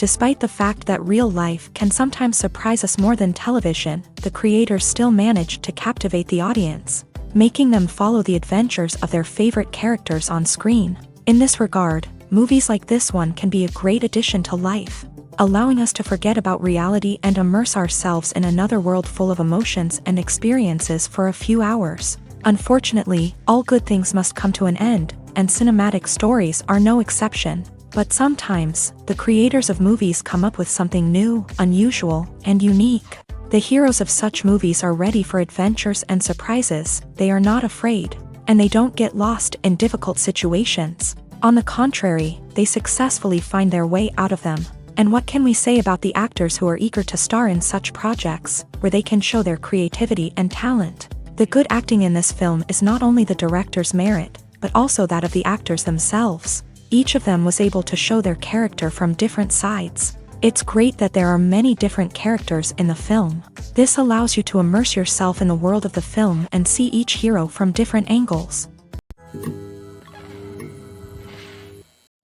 Despite the fact that real life can sometimes surprise us more than television, the creators still manage to captivate the audience, making them follow the adventures of their favorite characters on screen. In this regard, movies like this one can be a great addition to life, allowing us to forget about reality and immerse ourselves in another world full of emotions and experiences for a few hours. Unfortunately, all good things must come to an end, and cinematic stories are no exception. But sometimes, the creators of movies come up with something new, unusual, and unique. The heroes of such movies are ready for adventures and surprises, they are not afraid, and they don't get lost in difficult situations. On the contrary, they successfully find their way out of them. And what can we say about the actors who are eager to star in such projects, where they can show their creativity and talent? The good acting in this film is not only the director's merit, but also that of the actors themselves. Each of them was able to show their character from different sides. It's great that there are many different characters in the film. This allows you to immerse yourself in the world of the film and see each hero from different angles.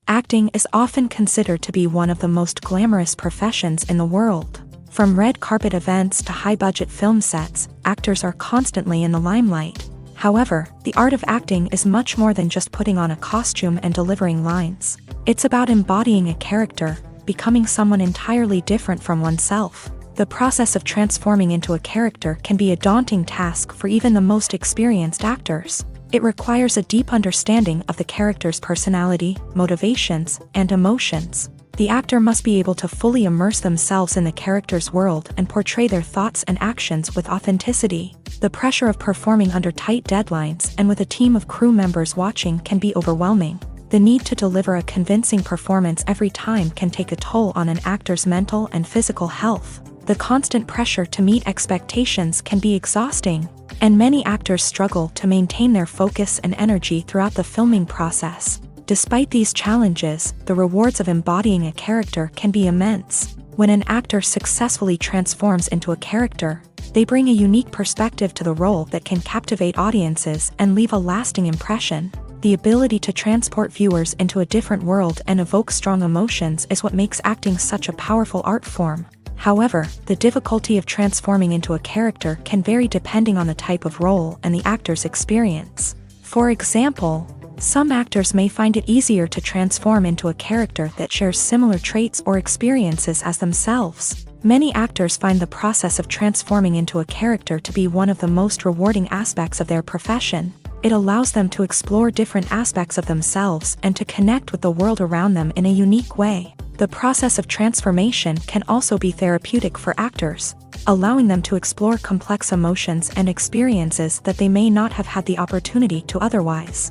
Acting is often considered to be one of the most glamorous professions in the world. From red carpet events to high-budget film sets, actors are constantly in the limelight. However, the art of acting is much more than just putting on a costume and delivering lines. It's about embodying a character, becoming someone entirely different from oneself. The process of transforming into a character can be a daunting task for even the most experienced actors. It requires a deep understanding of the character's personality, motivations, and emotions. The actor must be able to fully immerse themselves in the character's world and portray their thoughts and actions with authenticity. The pressure of performing under tight deadlines and with a team of crew members watching can be overwhelming. The need to deliver a convincing performance every time can take a toll on an actor's mental and physical health. The constant pressure to meet expectations can be exhausting, and many actors struggle to maintain their focus and energy throughout the filming process. Despite these challenges, the rewards of embodying a character can be immense. When an actor successfully transforms into a character, they bring a unique perspective to the role that can captivate audiences and leave a lasting impression. The ability to transport viewers into a different world and evoke strong emotions is what makes acting such a powerful art form. However, the difficulty of transforming into a character can vary depending on the type of role and the actor's experience. For example, some actors may find it easier to transform into a character that shares similar traits or experiences as themselves. Many actors find the process of transforming into a character to be one of the most rewarding aspects of their profession. It allows them to explore different aspects of themselves and to connect with the world around them in a unique way. The process of transformation can also be therapeutic for actors, allowing them to explore complex emotions and experiences that they may not have had the opportunity to otherwise.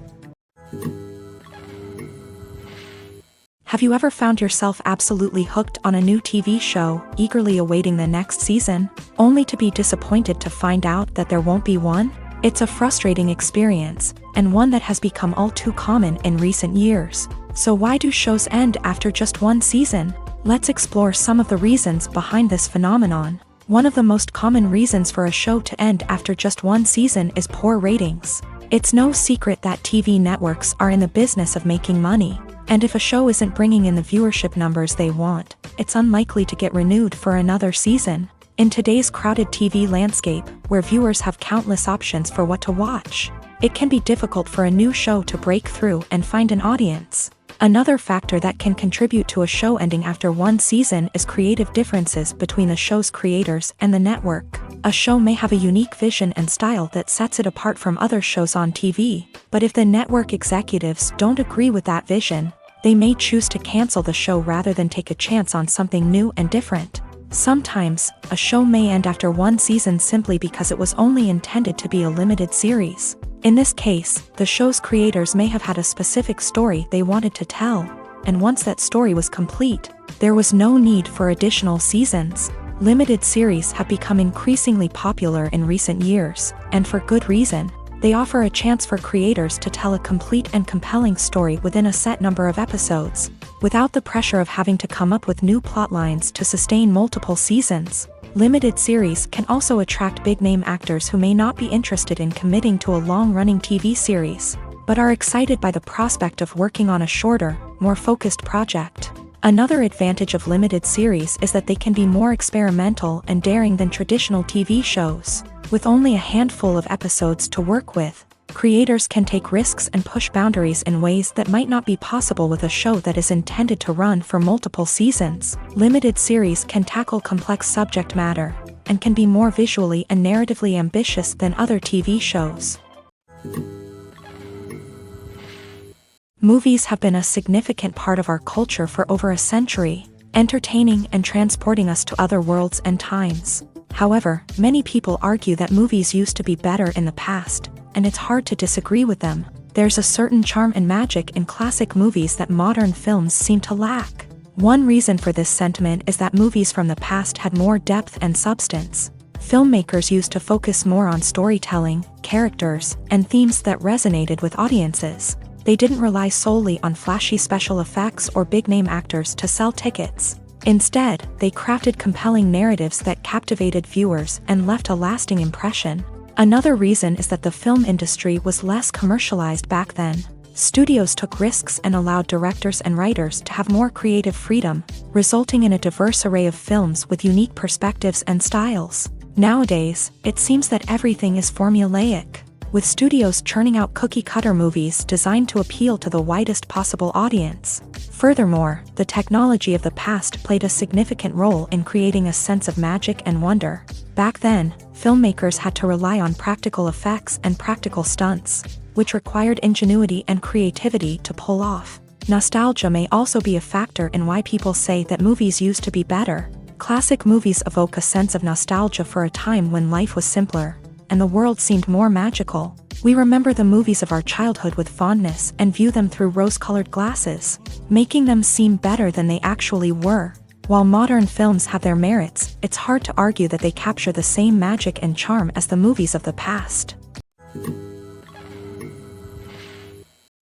Have you ever found yourself absolutely hooked on a new TV show, eagerly awaiting the next season, only to be disappointed to find out that there won't be one? It's a frustrating experience, and one that has become all too common in recent years. So why do shows end after just one season? Let's explore some of the reasons behind this phenomenon. One of the most common reasons for a show to end after just one season is poor ratings. It's no secret that TV networks are in the business of making money, and if a show isn't bringing in the viewership numbers they want, it's unlikely to get renewed for another season. In today's crowded TV landscape, where viewers have countless options for what to watch, it can be difficult for a new show to break through and find an audience. Another factor that can contribute to a show ending after one season is creative differences between the show's creators and the network. A show may have a unique vision and style that sets it apart from other shows on TV, but if the network executives don't agree with that vision, they may choose to cancel the show rather than take a chance on something new and different. Sometimes, a show may end after one season simply because it was only intended to be a limited series. In this case, the show's creators may have had a specific story they wanted to tell, and once that story was complete, there was no need for additional seasons. Limited series have become increasingly popular in recent years, and for good reason. They offer a chance for creators to tell a complete and compelling story within a set number of episodes, without the pressure of having to come up with new plotlines to sustain multiple seasons. Limited series can also attract big-name actors who may not be interested in committing to a long-running TV series, but are excited by the prospect of working on a shorter, more focused project. Another advantage of limited series is that they can be more experimental and daring than traditional TV shows. With only a handful of episodes to work with, creators can take risks and push boundaries in ways that might not be possible with a show that is intended to run for multiple seasons. Limited series can tackle complex subject matter, and can be more visually and narratively ambitious than other TV shows. Movies have been a significant part of our culture for over a century, entertaining and transporting us to other worlds and times. However, many people argue that movies used to be better in the past, and it's hard to disagree with them. There's a certain charm and magic in classic movies that modern films seem to lack. One reason for this sentiment is that movies from the past had more depth and substance. Filmmakers used to focus more on storytelling, characters, and themes that resonated with audiences. They didn't rely solely on flashy special effects or big-name actors to sell tickets. Instead, they crafted compelling narratives that captivated viewers and left a lasting impression. Another reason is that the film industry was less commercialized back then. Studios took risks and allowed directors and writers to have more creative freedom, resulting in a diverse array of films with unique perspectives and styles. Nowadays, it seems that everything is formulaic, with studios churning out cookie-cutter movies designed to appeal to the widest possible audience. Furthermore, the technology of the past played a significant role in creating a sense of magic and wonder. Back then, filmmakers had to rely on practical effects and practical stunts, which required ingenuity and creativity to pull off. Nostalgia may also be a factor in why people say that movies used to be better. Classic movies evoke a sense of nostalgia for a time when life was simpler, and the world seemed more magical. We remember the movies of our childhood with fondness and view them through rose-colored glasses, making them seem better than they actually were. While modern films have their merits, it's hard to argue that they capture the same magic and charm as the movies of the past.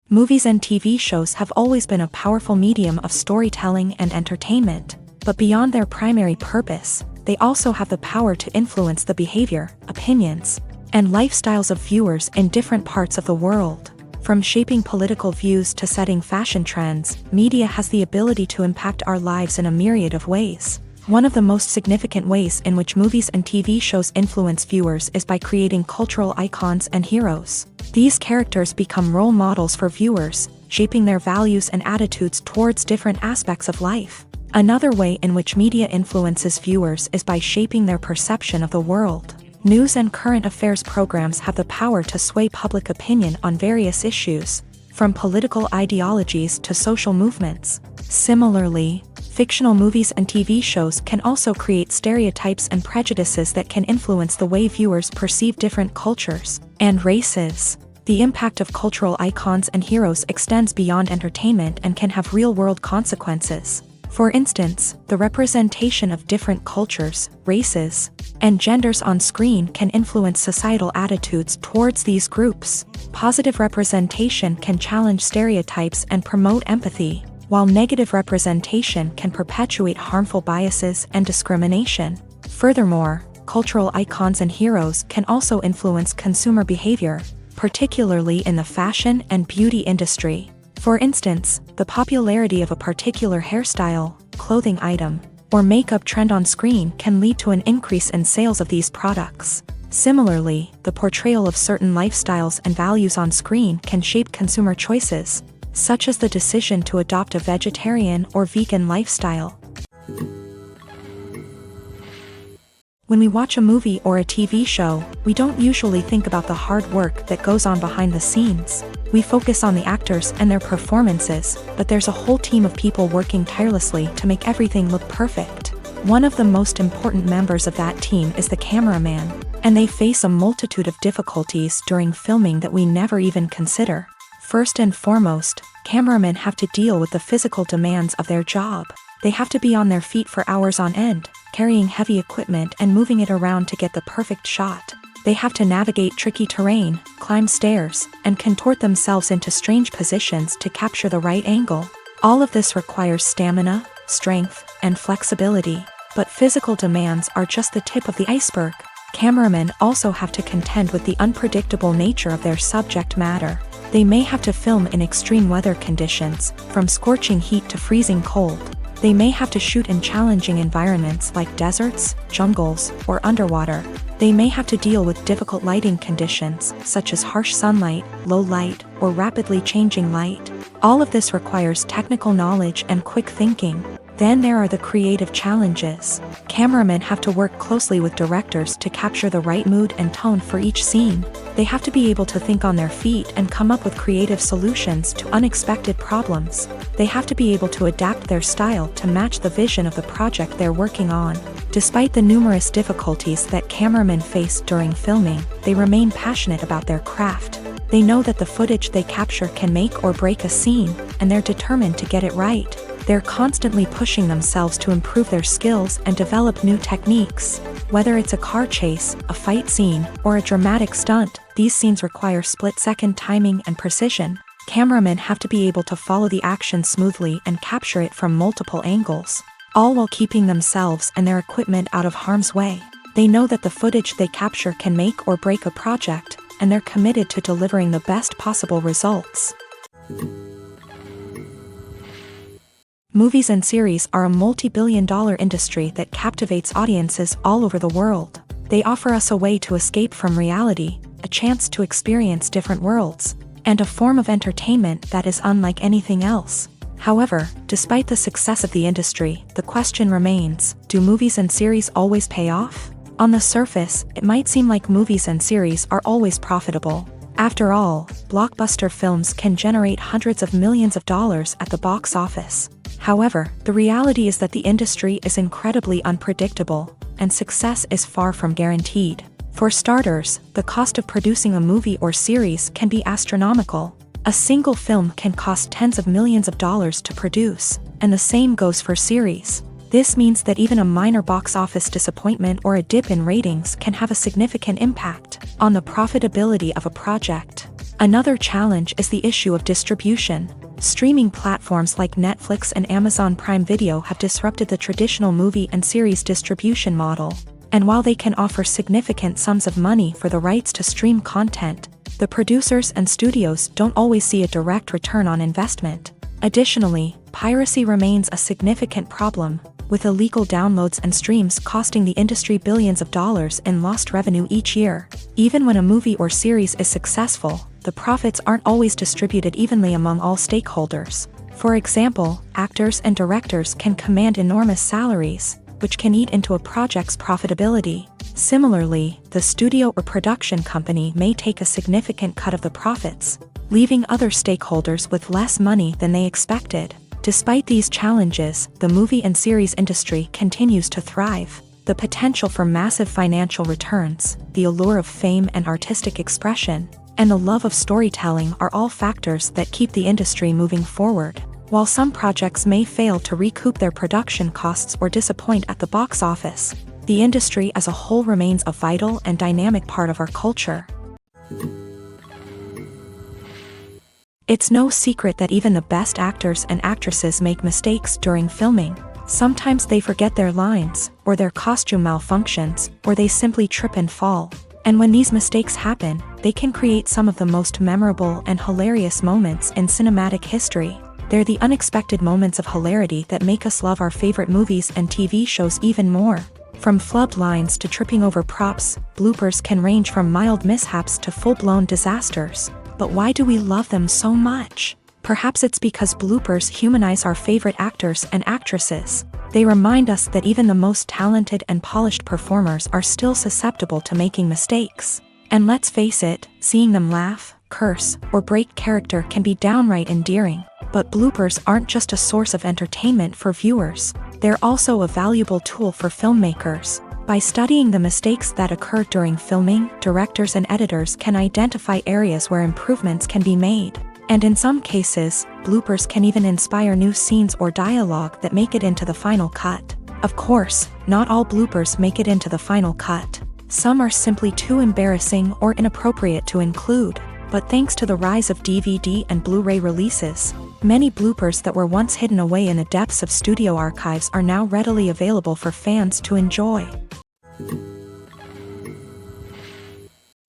Movies and TV shows have always been a powerful medium of storytelling and entertainment, but beyond their primary purpose, they also have the power to influence the behavior, opinions, and lifestyles of viewers in different parts of the world. From shaping political views to setting fashion trends, media has the ability to impact our lives in a myriad of ways. One of the most significant ways in which movies and TV shows influence viewers is by creating cultural icons and heroes. These characters become role models for viewers, shaping their values and attitudes towards different aspects of life. Another way in which media influences viewers is by shaping their perception of the world. News and current affairs programs have the power to sway public opinion on various issues, from political ideologies to social movements. Similarly, fictional movies and TV shows can also create stereotypes and prejudices that can influence the way viewers perceive different cultures and races. The impact of cultural icons and heroes extends beyond entertainment and can have real-world consequences. For instance, the representation of different cultures, races, and genders on screen can influence societal attitudes towards these groups. Positive representation can challenge stereotypes and promote empathy, while negative representation can perpetuate harmful biases and discrimination. Furthermore, cultural icons and heroes can also influence consumer behavior, particularly in the fashion and beauty industry. For instance, the popularity of a particular hairstyle, clothing item, or makeup trend on screen can lead to an increase in sales of these products. Similarly, the portrayal of certain lifestyles and values on screen can shape consumer choices, such as the decision to adopt a vegetarian or vegan lifestyle. When we watch a movie or a TV show, we don't usually think about the hard work that goes on behind the scenes. We focus on the actors and their performances, but there's a whole team of people working tirelessly to make everything look perfect. One of the most important members of that team is the cameraman, and they face a multitude of difficulties during filming that we never even consider. First and foremost, cameramen have to deal with the physical demands of their job. They have to be on their feet for hours on end, carrying heavy equipment and moving it around to get the perfect shot. They have to navigate tricky terrain, climb stairs, and contort themselves into strange positions to capture the right angle. All of this requires stamina, strength, and flexibility. But physical demands are just the tip of the iceberg. Cameramen also have to contend with the unpredictable nature of their subject matter. They may have to film in extreme weather conditions, from scorching heat to freezing cold. They may have to shoot in challenging environments like deserts, jungles, or underwater. They may have to deal with difficult lighting conditions, such as harsh sunlight, low light, or rapidly changing light. All of this requires technical knowledge and quick thinking. Then there are the creative challenges. Cameramen have to work closely with directors to capture the right mood and tone for each scene. They have to be able to think on their feet and come up with creative solutions to unexpected problems. They have to be able to adapt their style to match the vision of the project they're working on. Despite the numerous difficulties that cameramen face during filming, they remain passionate about their craft. They know that the footage they capture can make or break a scene, and they're determined to get it right. They're constantly pushing themselves to improve their skills and develop new techniques. Whether it's a car chase, a fight scene, or a dramatic stunt, these scenes require split-second timing and precision. Cameramen have to be able to follow the action smoothly and capture it from multiple angles, all while keeping themselves and their equipment out of harm's way. They know that the footage they capture can make or break a project, and they're committed to delivering the best possible results. Movies and series are a multi-billion-dollar industry that captivates audiences all over the world. They offer us a way to escape from reality, a chance to experience different worlds, and a form of entertainment that is unlike anything else. However, despite the success of the industry, the question remains, do movies and series always pay off? On the surface, it might seem like movies and series are always profitable. After all, blockbuster films can generate hundreds of millions of dollars at the box office. However, the reality is that the industry is incredibly unpredictable, and success is far from guaranteed. For starters, the cost of producing a movie or series can be astronomical. A single film can cost tens of millions of dollars to produce, and the same goes for series. This means that even a minor box office disappointment or a dip in ratings can have a significant impact on the profitability of a project. Another challenge is the issue of distribution. Streaming platforms like Netflix and Amazon Prime Video have disrupted the traditional movie and series distribution model. And while they can offer significant sums of money for the rights to stream content, the producers and studios don't always see a direct return on investment. Additionally, piracy remains a significant problem, with illegal downloads and streams costing the industry billions of dollars in lost revenue each year. Even when a movie or series is successful, the profits aren't always distributed evenly among all stakeholders. For example, actors and directors can command enormous salaries, which can eat into a project's profitability. Similarly, the studio or production company may take a significant cut of the profits, leaving other stakeholders with less money than they expected. Despite these challenges, the movie and series industry continues to thrive. The potential for massive financial returns, the allure of fame and artistic expression, and the love of storytelling are all factors that keep the industry moving forward. While some projects may fail to recoup their production costs or disappoint at the box office, the industry as a whole remains a vital and dynamic part of our culture. It's no secret that even the best actors and actresses make mistakes during filming. Sometimes they forget their lines, or their costume malfunctions, or they simply trip and fall. And when these mistakes happen, they can create some of the most memorable and hilarious moments in cinematic history. They're the unexpected moments of hilarity that make us love our favorite movies and TV shows even more. From flubbed lines to tripping over props, bloopers can range from mild mishaps to full-blown disasters. But why do we love them so much? Perhaps it's because bloopers humanize our favorite actors and actresses. They remind us that even the most talented and polished performers are still susceptible to making mistakes. And let's face it, seeing them laugh, curse, or break character can be downright endearing. But bloopers aren't just a source of entertainment for viewers. They're also a valuable tool for filmmakers. By studying the mistakes that occur during filming, directors and editors can identify areas where improvements can be made. And in some cases, bloopers can even inspire new scenes or dialogue that make it into the final cut. Of course, not all bloopers make it into the final cut. Some are simply too embarrassing or inappropriate to include. But thanks to the rise of DVD and Blu-ray releases, many bloopers that were once hidden away in the depths of studio archives are now readily available for fans to enjoy.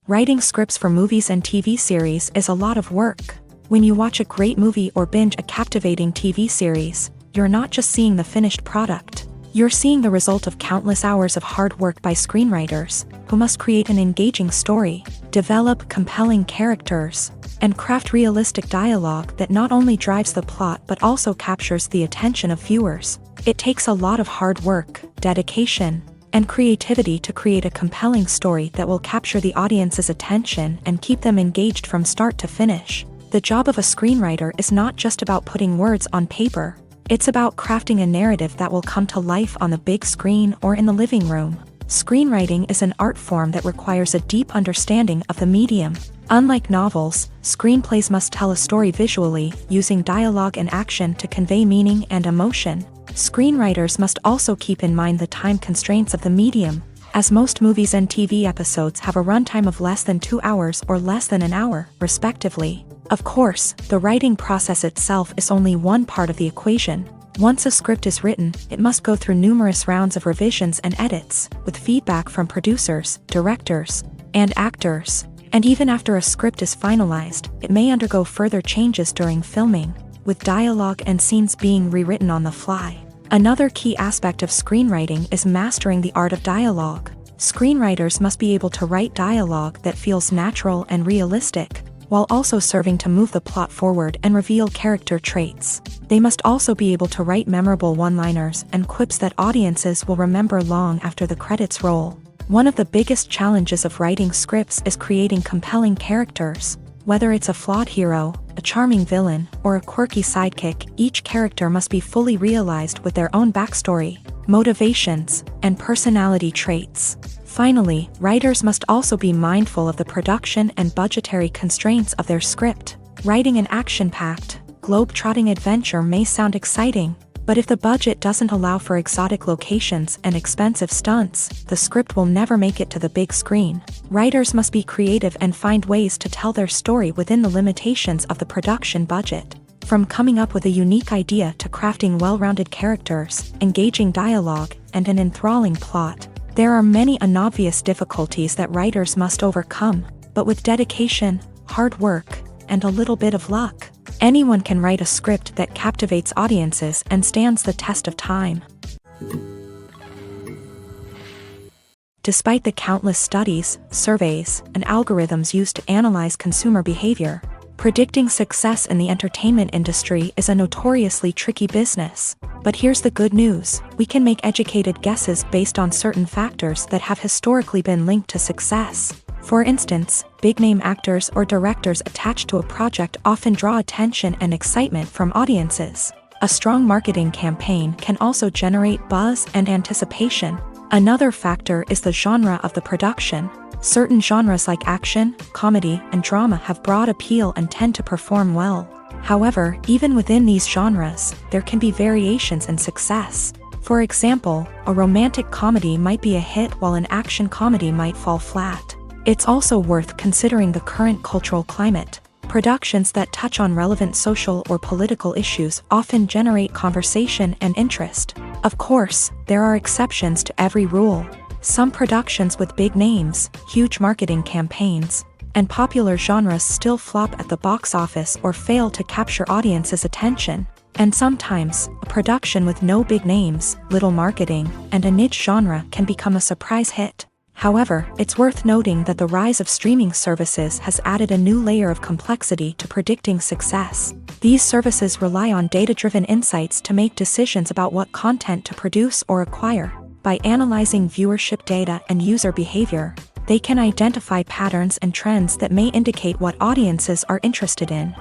Writing scripts for movies and TV series is a lot of work. When you watch a great movie or binge a captivating TV series, you're not just seeing the finished product. You're seeing the result of countless hours of hard work by screenwriters, who must create an engaging story, develop compelling characters, and craft realistic dialogue that not only drives the plot but also captures the attention of viewers. It takes a lot of hard work, dedication, and creativity to create a compelling story that will capture the audience's attention and keep them engaged from start to finish. The job of a screenwriter is not just about putting words on paper. It's about crafting a narrative that will come to life on the big screen or in the living room. Screenwriting is an art form that requires a deep understanding of the medium. Unlike novels, screenplays must tell a story visually, using dialogue and action to convey meaning and emotion. Screenwriters must also keep in mind the time constraints of the medium, as most movies and TV episodes have a runtime of less than 2 hours or less than an hour, respectively. Of course, the writing process itself is only one part of the equation. Once a script is written, it must go through numerous rounds of revisions and edits, with feedback from producers, directors, and actors. And even after a script is finalized, it may undergo further changes during filming, with dialogue and scenes being rewritten on the fly. Another key aspect of screenwriting is mastering the art of dialogue. Screenwriters must be able to write dialogue that feels natural and realistic, while also serving to move the plot forward and reveal character traits. They must also be able to write memorable one-liners and quips that audiences will remember long after the credits roll. One of the biggest challenges of writing scripts is creating compelling characters. Whether it's a flawed hero, a charming villain, or a quirky sidekick, each character must be fully realized with their own backstory, motivations, and personality traits. Finally, writers must also be mindful of the production and budgetary constraints of their script. Writing an action-packed, globe-trotting adventure may sound exciting, but if the budget doesn't allow for exotic locations and expensive stunts, the script will never make it to the big screen. Writers must be creative and find ways to tell their story within the limitations of the production budget. From coming up with a unique idea to crafting well-rounded characters, engaging dialogue, and an enthralling plot, there are many unobvious difficulties that writers must overcome, but with dedication, hard work, and a little bit of luck, anyone can write a script that captivates audiences and stands the test of time. Despite the countless studies, surveys, and algorithms used to analyze consumer behavior, predicting success in the entertainment industry is a notoriously tricky business. But here's the good news: we can make educated guesses based on certain factors that have historically been linked to success. For instance, big-name actors or directors attached to a project often draw attention and excitement from audiences. A strong marketing campaign can also generate buzz and anticipation. Another factor is the genre of the production. Certain genres like action, comedy, and drama have broad appeal and tend to perform well. However, even within these genres, there can be variations in success. For example, a romantic comedy might be a hit while an action comedy might fall flat. It's also worth considering the current cultural climate. Productions that touch on relevant social or political issues often generate conversation and interest. Of course, there are exceptions to every rule. Some productions with big names, huge marketing campaigns, and popular genres still flop at the box office or fail to capture audiences' attention. And sometimes, a production with no big names, little marketing, and a niche genre can become a surprise hit. However, it's worth noting that the rise of streaming services has added a new layer of complexity to predicting success. These services rely on data-driven insights to make decisions about what content to produce or acquire. By analyzing viewership data and user behavior, they can identify patterns and trends that may indicate what audiences are interested in.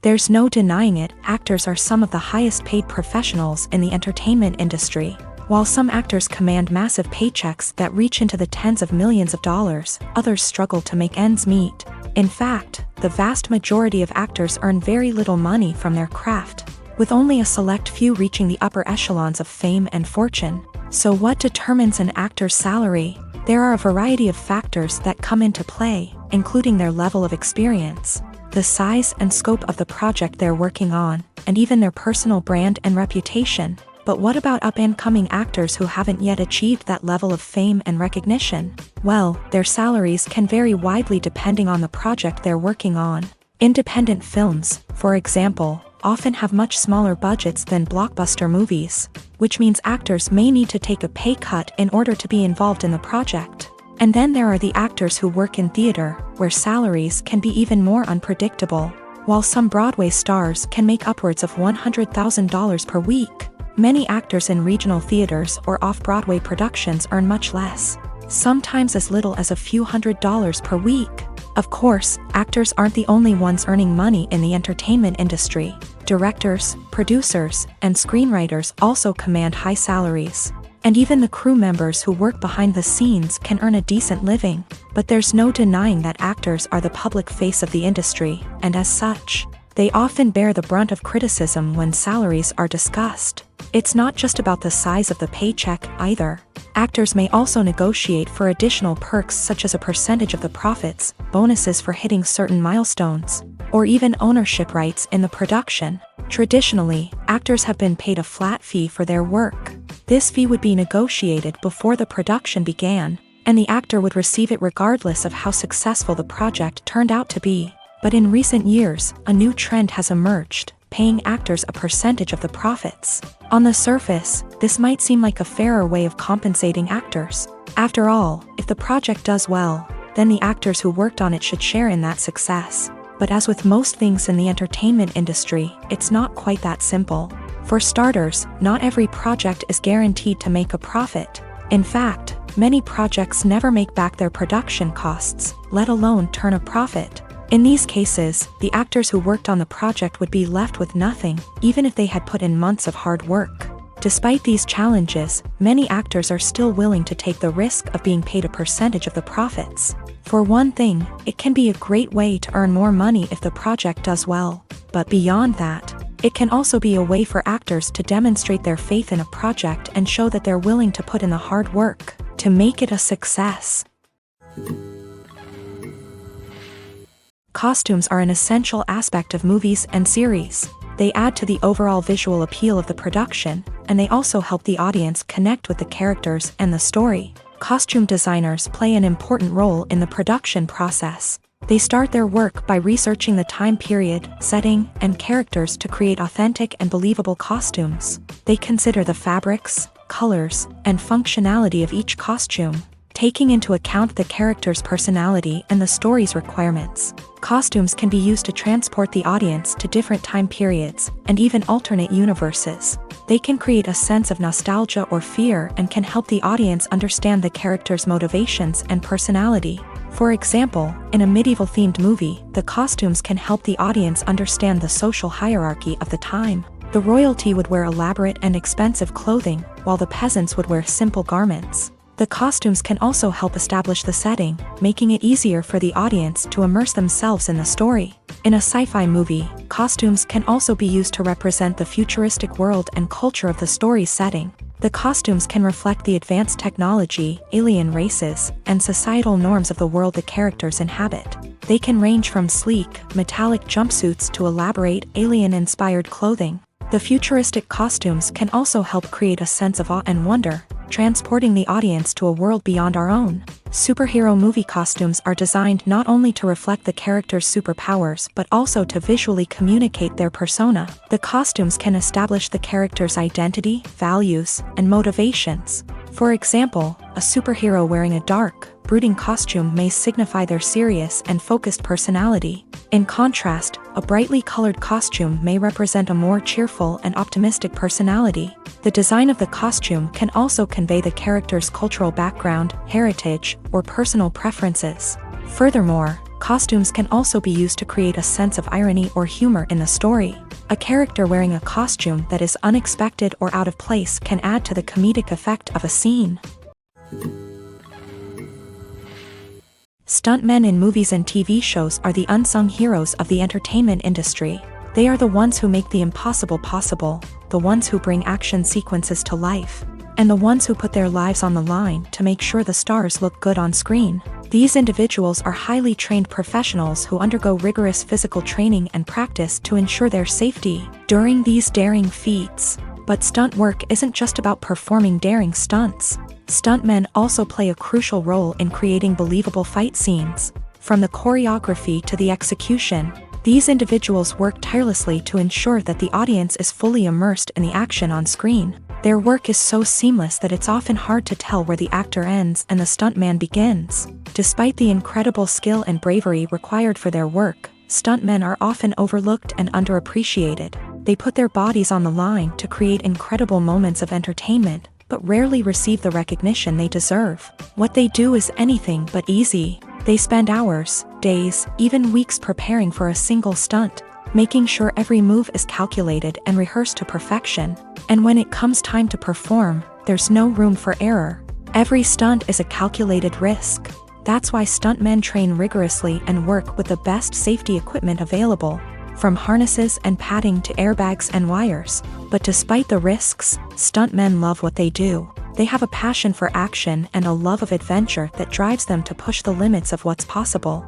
There's no denying it, actors are some of the highest paid professionals in the entertainment industry. While some actors command massive paychecks that reach into the tens of millions of dollars, others struggle to make ends meet. In fact, the vast majority of actors earn very little money from their craft, with only a select few reaching the upper echelons of fame and fortune. So what determines an actor's salary? There are a variety of factors that come into play, including their level of experience, the size and scope of the project they're working on, and even their personal brand and reputation. But what about up-and-coming actors who haven't yet achieved that level of fame and recognition? Well, their salaries can vary widely depending on the project they're working on. Independent films, for example, often have much smaller budgets than blockbuster movies, which means actors may need to take a pay cut in order to be involved in the project. And then there are the actors who work in theater, where salaries can be even more unpredictable. While some Broadway stars can make upwards of $100,000 per week, many actors in regional theaters or off-Broadway productions earn much less, sometimes as little as a few $100s per week. Of course, actors aren't the only ones earning money in the entertainment industry. Directors, producers, and screenwriters also command high salaries. And even the crew members who work behind the scenes can earn a decent living. But there's no denying that actors are the public face of the industry, and as such, they often bear the brunt of criticism when salaries are discussed. It's not just about the size of the paycheck, either. Actors may also negotiate for additional perks such as a percentage of the profits, bonuses for hitting certain milestones, or even ownership rights in the production. Traditionally, actors have been paid a flat fee for their work. This fee would be negotiated before the production began, and the actor would receive it regardless of how successful the project turned out to be. But in recent years, a new trend has emerged, paying actors a percentage of the profits. On the surface, this might seem like a fairer way of compensating actors. After all, if the project does well, then the actors who worked on it should share in that success. But as with most things in the entertainment industry, it's not quite that simple. For starters, not every project is guaranteed to make a profit. In fact, many projects never make back their production costs, let alone turn a profit. In these cases, the actors who worked on the project would be left with nothing, even if they had put in months of hard work. Despite these challenges, many actors are still willing to take the risk of being paid a percentage of the profits. For one thing, it can be a great way to earn more money if the project does well. But beyond that, it can also be a way for actors to demonstrate their faith in a project and show that they're willing to put in the hard work to make it a success. Costumes are an essential aspect of movies and series. They add to the overall visual appeal of the production, and they also help the audience connect with the characters and the story. Costume designers play an important role in the production process. They start their work by researching the time period, setting, and characters to create authentic and believable costumes. They consider the fabrics, colors, and functionality of each costume, taking into account the character's personality and the story's requirements. Costumes can be used to transport the audience to different time periods, and even alternate universes. They can create a sense of nostalgia or fear and can help the audience understand the character's motivations and personality. For example, in a medieval-themed movie, the costumes can help the audience understand the social hierarchy of the time. The royalty would wear elaborate and expensive clothing, while the peasants would wear simple garments. The costumes can also help establish the setting, making it easier for the audience to immerse themselves in the story. In a sci-fi movie, costumes can also be used to represent the futuristic world and culture of the story's setting. The costumes can reflect the advanced technology, alien races, and societal norms of the world the characters inhabit. They can range from sleek, metallic jumpsuits to elaborate, alien-inspired clothing. The futuristic costumes can also help create a sense of awe and wonder, transporting the audience to a world beyond our own. Superhero movie costumes are designed not only to reflect the character's superpowers but also to visually communicate their persona. The costumes can establish the character's identity, values, and motivations. For example, a superhero wearing a dark, brooding costume may signify their serious and focused personality. In contrast, a brightly colored costume may represent a more cheerful and optimistic personality. The design of the costume can also convey the character's cultural background, heritage, or personal preferences. Furthermore, costumes can also be used to create a sense of irony or humor in the story. A character wearing a costume that is unexpected or out of place can add to the comedic effect of a scene. Stuntmen in movies and TV shows are the unsung heroes of the entertainment industry. They are the ones who make the impossible possible, the ones who bring action sequences to life, and the ones who put their lives on the line to make sure the stars look good on screen. These individuals are highly trained professionals who undergo rigorous physical training and practice to ensure their safety during these daring feats. But stunt work isn't just about performing daring stunts. Stuntmen also play a crucial role in creating believable fight scenes. From the choreography to the execution, these individuals work tirelessly to ensure that the audience is fully immersed in the action on screen. Their work is so seamless that it's often hard to tell where the actor ends and the stuntman begins. Despite the incredible skill and bravery required for their work, stuntmen are often overlooked and underappreciated. They put their bodies on the line to create incredible moments of entertainment, but rarely receive the recognition they deserve. What they do is anything but easy. They spend hours, days, even weeks preparing for a single stunt, making sure every move is calculated and rehearsed to perfection. And when it comes time to perform, there's no room for error. Every stunt is a calculated risk. That's why stuntmen train rigorously and work with the best safety equipment available, from harnesses and padding to airbags and wires. But despite the risks, stuntmen love what they do. They have a passion for action and a love of adventure that drives them to push the limits of what's possible.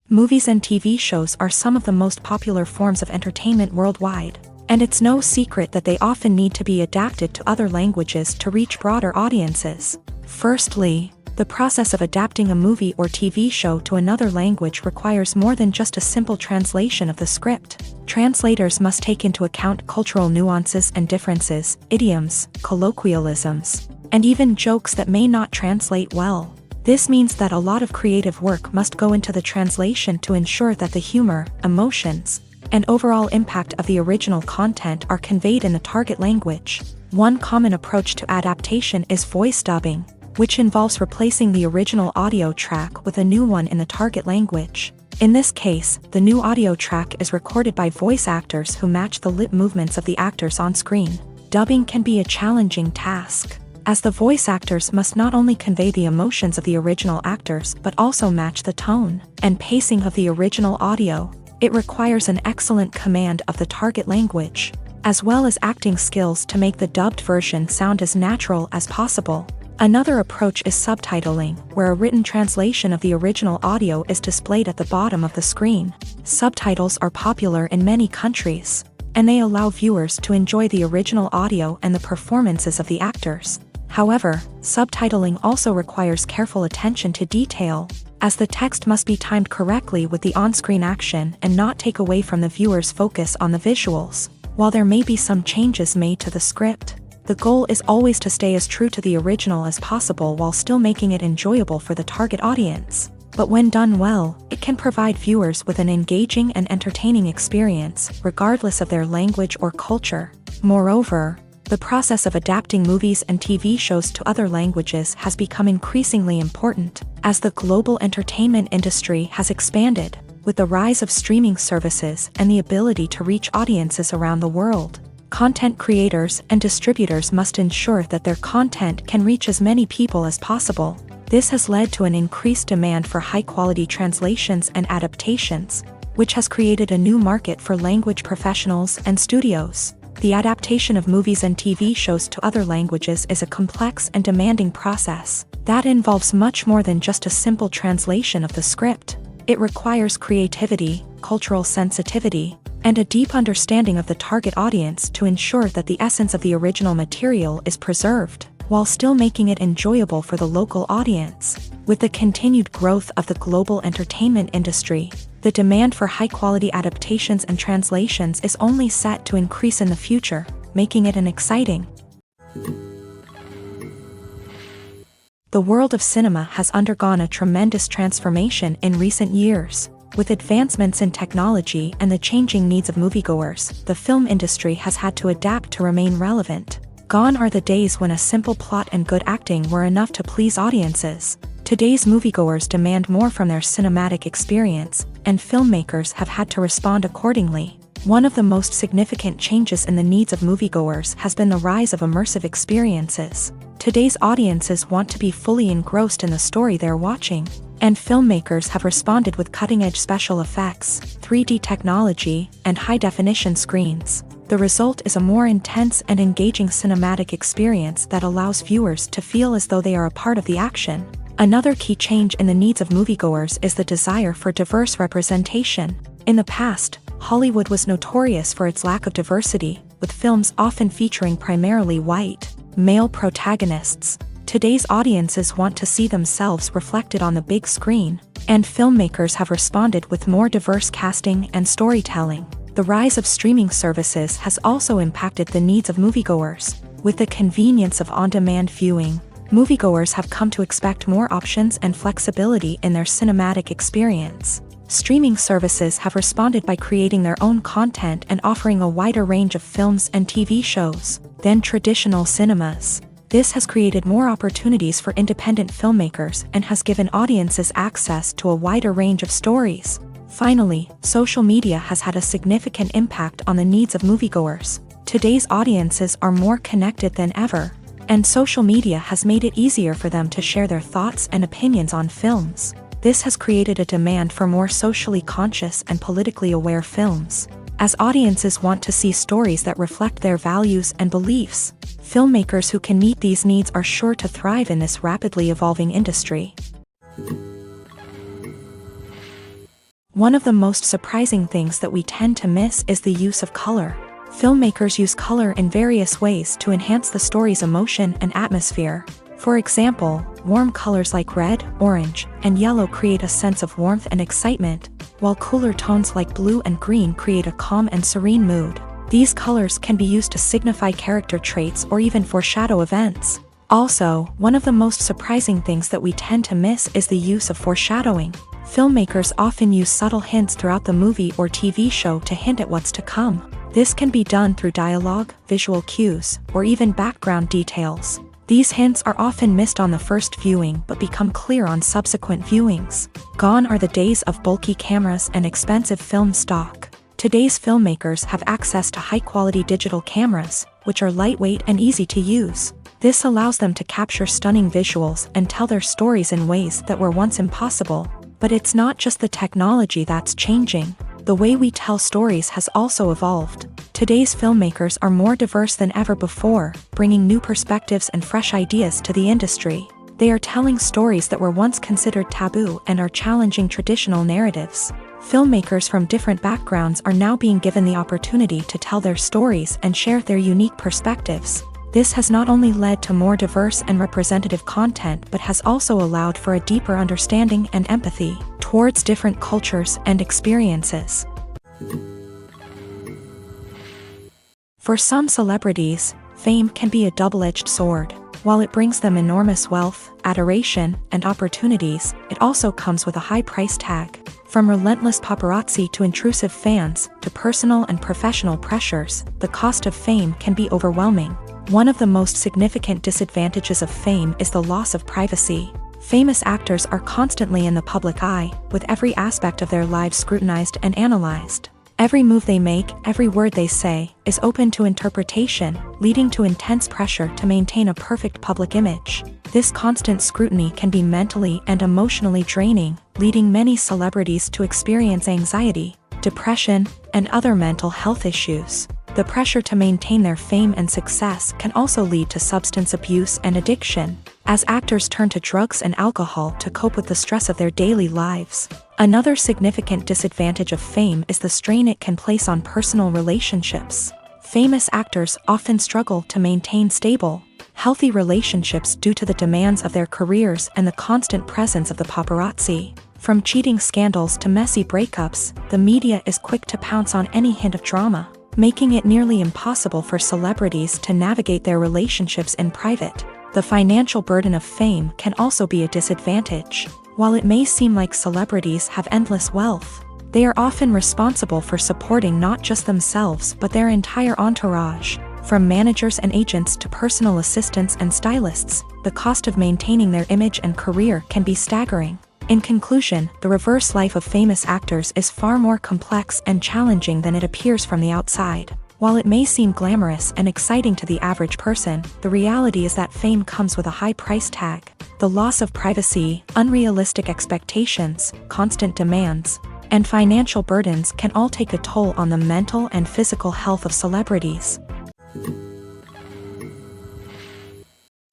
Movies and TV shows are some of the most popular forms of entertainment worldwide, and it's no secret that they often need to be adapted to other languages to reach broader audiences. Firstly, the process of adapting a movie or TV show to another language requires more than just a simple translation of the script. Translators must take into account cultural nuances and differences, idioms, colloquialisms, and even jokes that may not translate well. This means that a lot of creative work must go into the translation to ensure that the humor, emotions, and overall impact of the original content are conveyed in the target language. One common approach to adaptation is voice dubbing, which involves replacing the original audio track with a new one in the target language. In this case, the new audio track is recorded by voice actors who match the lip movements of the actors on screen. Dubbing can be a challenging task, as the voice actors must not only convey the emotions of the original actors but also match the tone and pacing of the original audio. It requires an excellent command of the target language, as well as acting skills to make the dubbed version sound as natural as possible. Another approach is subtitling, where a written translation of the original audio is displayed at the bottom of the screen. Subtitles are popular in many countries, and they allow viewers to enjoy the original audio and the performances of the actors. However, subtitling also requires careful attention to detail, as the text must be timed correctly with the on-screen action and not take away from the viewer's focus on the visuals. While there may be some changes made to the script, the goal is always to stay as true to the original as possible while still making it enjoyable for the target audience. But when done well, it can provide viewers with an engaging and entertaining experience, regardless of their language or culture. Moreover, the process of adapting movies and TV shows to other languages has become increasingly important, as the global entertainment industry has expanded, with the rise of streaming services and the ability to reach audiences around the world. Content creators and distributors must ensure that their content can reach as many people as possible. This has led to an increased demand for high-quality translations and adaptations, which has created a new market for language professionals and studios. The adaptation of movies and TV shows to other languages is a complex and demanding process that involves much more than just a simple translation of the script. It requires creativity, cultural sensitivity, and a deep understanding of the target audience to ensure that the essence of the original material is preserved, while still making it enjoyable for the local audience. With the continued growth of the global entertainment industry, the demand for high-quality adaptations and translations is only set to increase in the future, making it an exciting. The world of cinema has undergone a tremendous transformation in recent years. With advancements in technology and the changing needs of moviegoers, the film industry has had to adapt to remain relevant. Gone are the days when a simple plot and good acting were enough to please audiences. Today's moviegoers demand more from their cinematic experience, and filmmakers have had to respond accordingly. One of the most significant changes in the needs of moviegoers has been the rise of immersive experiences. Today's audiences want to be fully engrossed in the story they're watching, and filmmakers have responded with cutting-edge special effects, 3D technology, and high-definition screens. The result is a more intense and engaging cinematic experience that allows viewers to feel as though they are a part of the action. Another key change in the needs of moviegoers is the desire for diverse representation. In the past, Hollywood was notorious for its lack of diversity, with films often featuring primarily white, male protagonists. Today's audiences want to see themselves reflected on the big screen, and filmmakers have responded with more diverse casting and storytelling. The rise of streaming services has also impacted the needs of moviegoers. With the convenience of on-demand viewing, moviegoers have come to expect more options and flexibility in their cinematic experience. Streaming services have responded by creating their own content and offering a wider range of films and TV shows than traditional cinemas. This has created more opportunities for independent filmmakers and has given audiences access to a wider range of stories. Finally, social media has had a significant impact on the needs of moviegoers. Today's audiences are more connected than ever, and social media has made it easier for them to share their thoughts and opinions on films. This has created a demand for more socially conscious and politically aware films. As audiences want to see stories that reflect their values and beliefs, filmmakers who can meet these needs are sure to thrive in this rapidly evolving industry. One of the most surprising things that we tend to miss is the use of color. Filmmakers use color in various ways to enhance the story's emotion and atmosphere. For example, warm colors like red, orange, and yellow create a sense of warmth and excitement, while cooler tones like blue and green create a calm and serene mood. These colors can be used to signify character traits or even foreshadow events. Also, one of the most surprising things that we tend to miss is the use of foreshadowing. Filmmakers often use subtle hints throughout the movie or TV show to hint at what's to come. This can be done through dialogue, visual cues, or even background details. These hints are often missed on the first viewing but become clear on subsequent viewings. Gone are the days of bulky cameras and expensive film stock. Today's filmmakers have access to high-quality digital cameras, which are lightweight and easy to use. This allows them to capture stunning visuals and tell their stories in ways that were once impossible. But it's not just the technology that's changing. The way we tell stories has also evolved. Today's filmmakers are more diverse than ever before, bringing new perspectives and fresh ideas to the industry. They are telling stories that were once considered taboo and are challenging traditional narratives. Filmmakers from different backgrounds are now being given the opportunity to tell their stories and share their unique perspectives. This has not only led to more diverse and representative content but has also allowed for a deeper understanding and empathy towards different cultures and experiences. For some celebrities, fame can be a double-edged sword. While it brings them enormous wealth, adoration, and opportunities, it also comes with a high price tag. From relentless paparazzi to intrusive fans, to personal and professional pressures, the cost of fame can be overwhelming. One of the most significant disadvantages of fame is the loss of privacy. Famous actors are constantly in the public eye, with every aspect of their lives scrutinized and analyzed. Every move they make, every word they say, is open to interpretation, leading to intense pressure to maintain a perfect public image. This constant scrutiny can be mentally and emotionally draining, leading many celebrities to experience anxiety, depression, and other mental health issues. The pressure to maintain their fame and success can also lead to substance abuse and addiction, as actors turn to drugs and alcohol to cope with the stress of their daily lives. Another significant disadvantage of fame is the strain it can place on personal relationships. Famous actors often struggle to maintain stable, healthy relationships due to the demands of their careers and the constant presence of the paparazzi. From cheating scandals to messy breakups, the media is quick to pounce on any hint of drama, making it nearly impossible for celebrities to navigate their relationships in private. The financial burden of fame can also be a disadvantage. While it may seem like celebrities have endless wealth, they are often responsible for supporting not just themselves but their entire entourage. From managers and agents to personal assistants and stylists, the cost of maintaining their image and career can be staggering. In conclusion, the reverse life of famous actors is far more complex and challenging than it appears from the outside. While it may seem glamorous and exciting to the average person, the reality is that fame comes with a high price tag. The loss of privacy, unrealistic expectations, constant demands, and financial burdens can all take a toll on the mental and physical health of celebrities.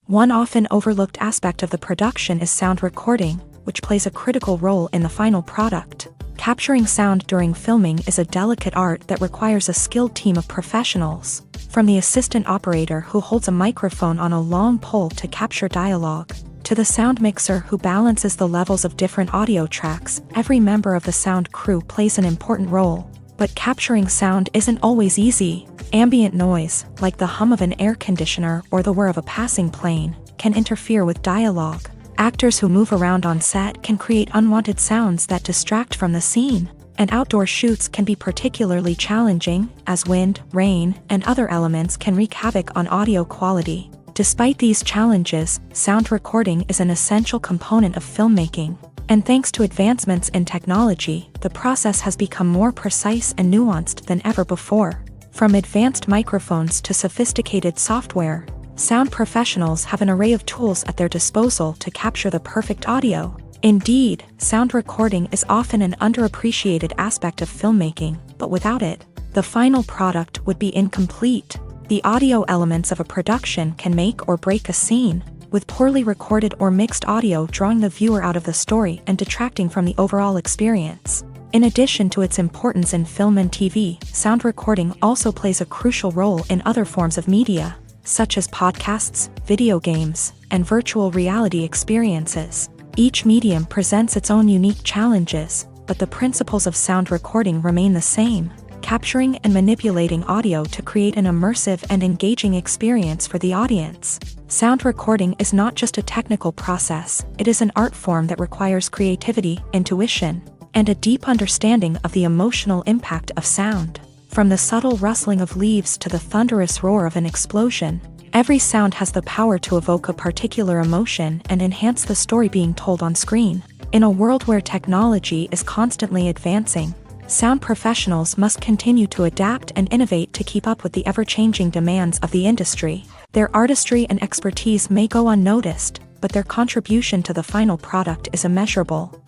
One often overlooked aspect of the production is sound recording, which plays a critical role in the final product. Capturing sound during filming is a delicate art that requires a skilled team of professionals. From the assistant operator who holds a microphone on a long pole to capture dialogue, to the sound mixer who balances the levels of different audio tracks, every member of the sound crew plays an important role. But capturing sound isn't always easy. Ambient noise, like the hum of an air conditioner or the whir of a passing plane, can interfere with dialogue. Actors who move around on set can create unwanted sounds that distract from the scene, and outdoor shoots can be particularly challenging, as wind, rain, and other elements can wreak havoc on audio quality. Despite these challenges, sound recording is an essential component of filmmaking, and thanks to advancements in technology, the process has become more precise and nuanced than ever before. From advanced microphones to sophisticated software, sound professionals have an array of tools at their disposal to capture the perfect audio. Indeed, sound recording is often an underappreciated aspect of filmmaking, but without it, the final product would be incomplete. The audio elements of a production can make or break a scene, with poorly recorded or mixed audio drawing the viewer out of the story and detracting from the overall experience. In addition to its importance in film and TV, sound recording also plays a crucial role in other forms of media, such as podcasts, video games, and virtual reality experiences. Each medium presents its own unique challenges, but the principles of sound recording remain the same, capturing and manipulating audio to create an immersive and engaging experience for the audience. Sound recording is not just a technical process, it is an art form that requires creativity, intuition, and a deep understanding of the emotional impact of sound. From the subtle rustling of leaves to the thunderous roar of an explosion, every sound has the power to evoke a particular emotion and enhance the story being told on screen. In a world where technology is constantly advancing, sound professionals must continue to adapt and innovate to keep up with the ever-changing demands of the industry. Their artistry and expertise may go unnoticed, but their contribution to the final product is immeasurable.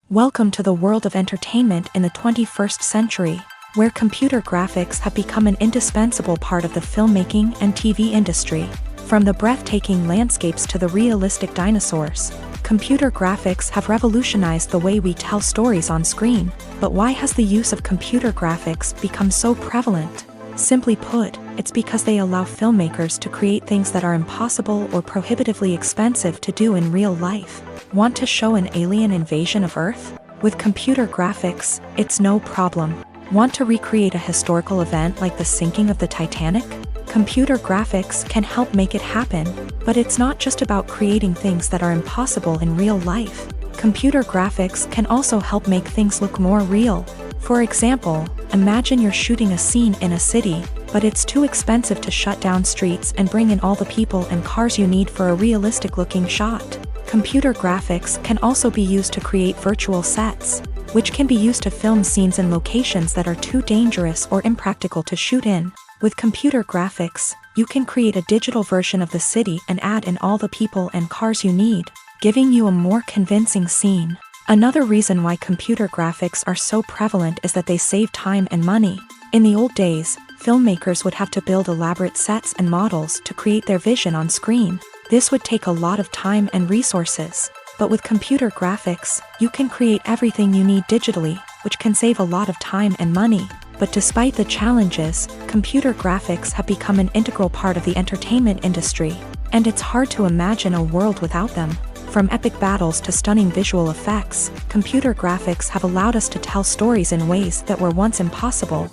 Welcome to the world of entertainment in the 21st century, where computer graphics have become an indispensable part of the filmmaking and TV industry. From the breathtaking landscapes to the realistic dinosaurs, computer graphics have revolutionized the way we tell stories on screen. But why has the use of computer graphics become so prevalent? Simply put, it's because they allow filmmakers to create things that are impossible or prohibitively expensive to do in real life. Want to show an alien invasion of Earth? With computer graphics, it's no problem. Want to recreate a historical event like the sinking of the Titanic? Computer graphics can help make it happen, but it's not just about creating things that are impossible in real life. Computer graphics can also help make things look more real. For example, imagine you're shooting a scene in a city, but it's too expensive to shut down streets and bring in all the people and cars you need for a realistic-looking shot. Computer graphics can also be used to create virtual sets, which can be used to film scenes in locations that are too dangerous or impractical to shoot in. With computer graphics, you can create a digital version of the city and add in all the people and cars you need, giving you a more convincing scene. Another reason why computer graphics are so prevalent is that they save time and money. In the old days, filmmakers would have to build elaborate sets and models to create their vision on screen. This would take a lot of time and resources. But with computer graphics, you can create everything you need digitally, which can save a lot of time and money. But despite the challenges, computer graphics have become an integral part of the entertainment industry, and it's hard to imagine a world without them. From epic battles to stunning visual effects, computer graphics have allowed us to tell stories in ways that were once impossible.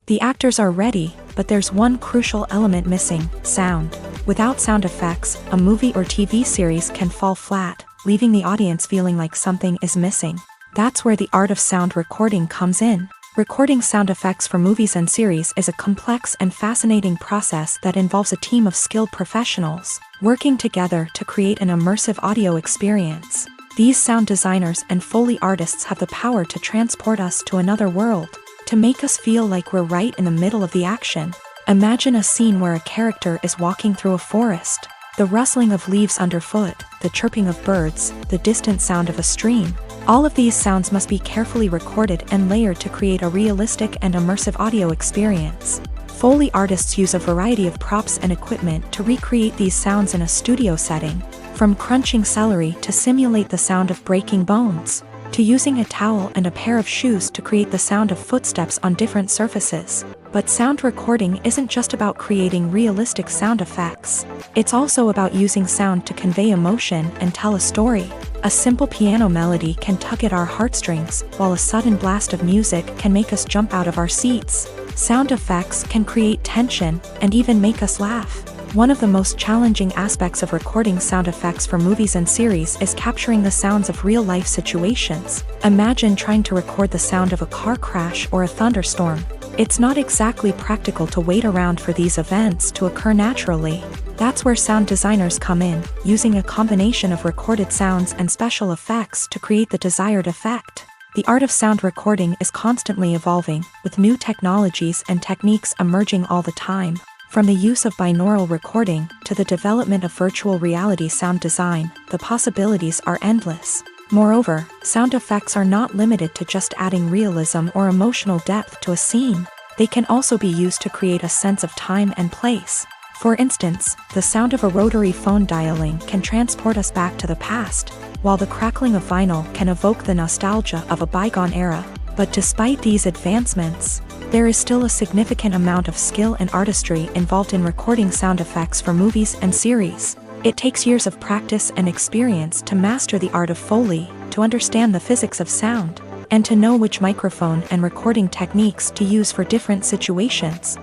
The actors are ready, but there's one crucial element missing: sound. Without sound effects, a movie or TV series can fall flat, leaving the audience feeling like something is missing. That's where the art of sound recording comes in. Recording sound effects for movies and series is a complex and fascinating process that involves a team of skilled professionals working together to create an immersive audio experience. These sound designers and Foley artists have the power to transport us to another world, to make us feel like we're right in the middle of the action. Imagine a scene where a character is walking through a forest. The rustling of leaves underfoot, the chirping of birds, the distant sound of a stream. All of these sounds must be carefully recorded and layered to create a realistic and immersive audio experience. Foley artists use a variety of props and equipment to recreate these sounds in a studio setting, from crunching celery to simulate the sound of breaking bones, to using a towel and a pair of shoes to create the sound of footsteps on different surfaces. But sound recording isn't just about creating realistic sound effects. It's also about using sound to convey emotion and tell a story. A simple piano melody can tug at our heartstrings, while a sudden blast of music can make us jump out of our seats. Sound effects can create tension and even make us laugh. One of the most challenging aspects of recording sound effects for movies and series is capturing the sounds of real-life situations. Imagine trying to record the sound of a car crash or a thunderstorm. It's not exactly practical to wait around for these events to occur naturally. That's where sound designers come in, using a combination of recorded sounds and special effects to create the desired effect. The art of sound recording is constantly evolving, with new technologies and techniques emerging all the time. From the use of binaural recording to the development of virtual reality sound design, the possibilities are endless. Moreover, sound effects are not limited to just adding realism or emotional depth to a scene. They can also be used to create a sense of time and place. For instance, the sound of a rotary phone dialing can transport us back to the past, while the crackling of vinyl can evoke the nostalgia of a bygone era. But despite these advancements, there is still a significant amount of skill and artistry involved in recording sound effects for movies and series. It takes years of practice and experience to master the art of Foley, to understand the physics of sound, and to know which microphone and recording techniques to use for different situations.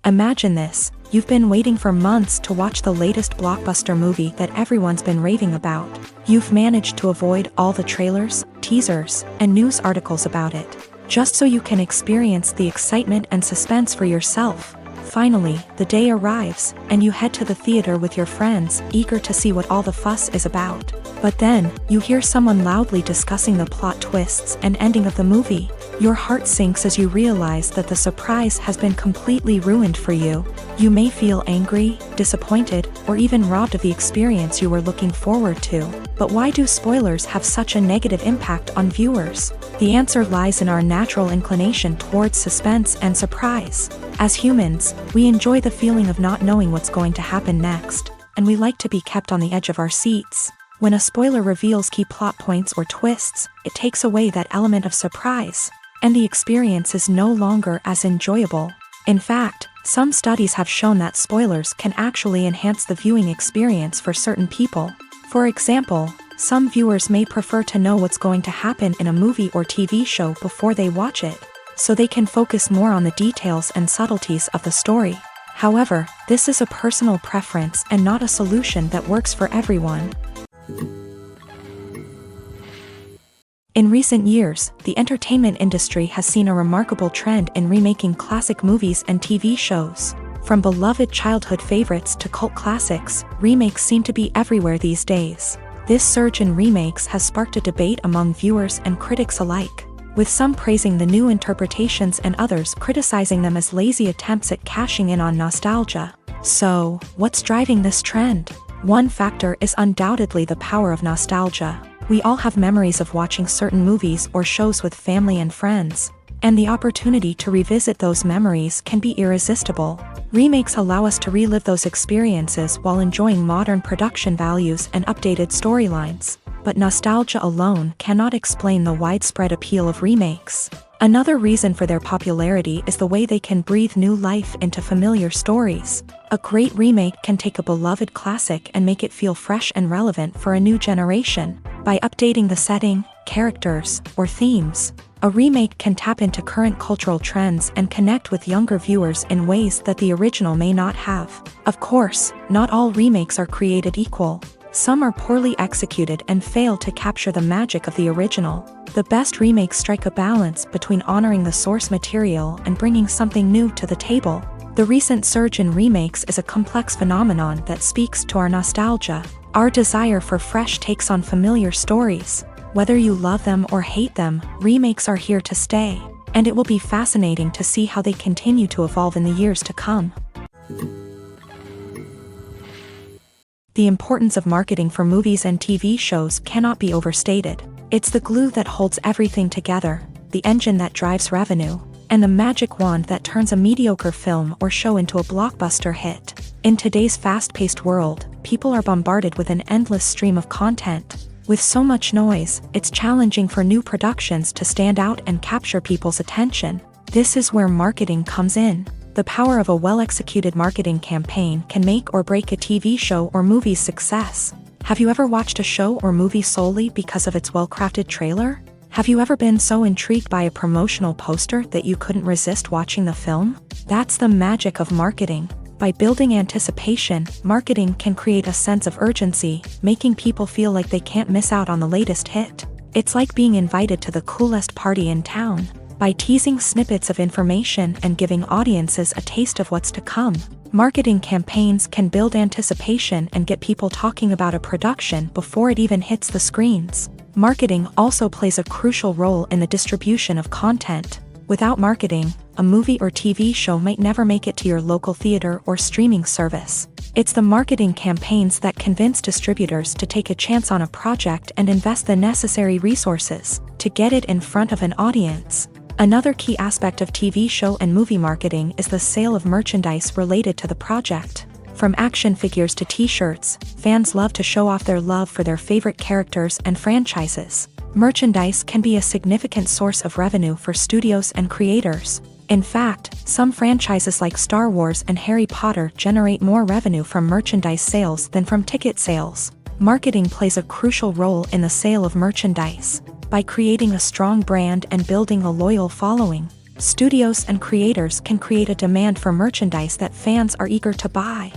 Imagine this: you've been waiting for months to watch the latest blockbuster movie that everyone's been raving about. You've managed to avoid all the trailers, teasers, and news articles about it, just so you can experience the excitement and suspense for yourself. Finally, the day arrives, and you head to the theater with your friends, eager to see what all the fuss is about. But then, you hear someone loudly discussing the plot twists and ending of the movie. Your heart sinks as you realize that the surprise has been completely ruined for you. You may feel angry, disappointed, or even robbed of the experience you were looking forward to. But why do spoilers have such a negative impact on viewers? The answer lies in our natural inclination towards suspense and surprise. As humans, we enjoy the feeling of not knowing what's going to happen next, and we like to be kept on the edge of our seats. When a spoiler reveals key plot points or twists, it takes away that element of surprise, and the experience is no longer as enjoyable. In fact, some studies have shown that spoilers can actually enhance the viewing experience for certain people. For example, some viewers may prefer to know what's going to happen in a movie or TV show before they watch it, so they can focus more on the details and subtleties of the story. However, this is a personal preference and not a solution that works for everyone. In recent years, the entertainment industry has seen a remarkable trend in remaking classic movies and TV shows. From beloved childhood favorites to cult classics, remakes seem to be everywhere these days. This surge in remakes has sparked a debate among viewers and critics alike, with some praising the new interpretations and others criticizing them as lazy attempts at cashing in on nostalgia. So, what's driving this trend? One factor is undoubtedly the power of nostalgia. We all have memories of watching certain movies or shows with family and friends, and the opportunity to revisit those memories can be irresistible. Remakes allow us to relive those experiences while enjoying modern production values and updated storylines. But nostalgia alone cannot explain the widespread appeal of remakes. Another reason for their popularity is the way they can breathe new life into familiar stories. A great remake can take a beloved classic and make it feel fresh and relevant for a new generation. By updating the setting, characters, or themes, a remake can tap into current cultural trends and connect with younger viewers in ways that the original may not have. Of course, not all remakes are created equal. Some are poorly executed and fail to capture the magic of the original. The best remakes strike a balance between honoring the source material and bringing something new to the table. The recent surge in remakes is a complex phenomenon that speaks to our nostalgia, our desire for fresh takes on familiar stories. Whether you love them or hate them, remakes are here to stay, and it will be fascinating to see how they continue to evolve in the years to come. The importance of marketing for movies and TV shows cannot be overstated. It's the glue that holds everything together, the engine that drives revenue, and the magic wand that turns a mediocre film or show into a blockbuster hit. In today's fast-paced world, people are bombarded with an endless stream of content. With so much noise, it's challenging for new productions to stand out and capture people's attention. This is where marketing comes in. The power of a well-executed marketing campaign can make or break a TV show or movie's success. Have you ever watched a show or movie solely because of its well-crafted trailer? Have you ever been so intrigued by a promotional poster that you couldn't resist watching the film? That's the magic of marketing. By building anticipation, marketing can create a sense of urgency, making people feel like they can't miss out on the latest hit. It's like being invited to the coolest party in town. By teasing snippets of information and giving audiences a taste of what's to come, marketing campaigns can build anticipation and get people talking about a production before it even hits the screens. Marketing also plays a crucial role in the distribution of content. Without marketing, a movie or TV show might never make it to your local theater or streaming service. It's the marketing campaigns that convince distributors to take a chance on a project and invest the necessary resources to get it in front of an audience. Another key aspect of TV show and movie marketing is the sale of merchandise related to the project. From action figures to t-shirts, fans love to show off their love for their favorite characters and franchises. Merchandise can be a significant source of revenue for studios and creators. In fact, some franchises like Star Wars and Harry Potter generate more revenue from merchandise sales than from ticket sales. Marketing plays a crucial role in the sale of merchandise. By creating a strong brand and building a loyal following, studios and creators can create a demand for merchandise that fans are eager to buy.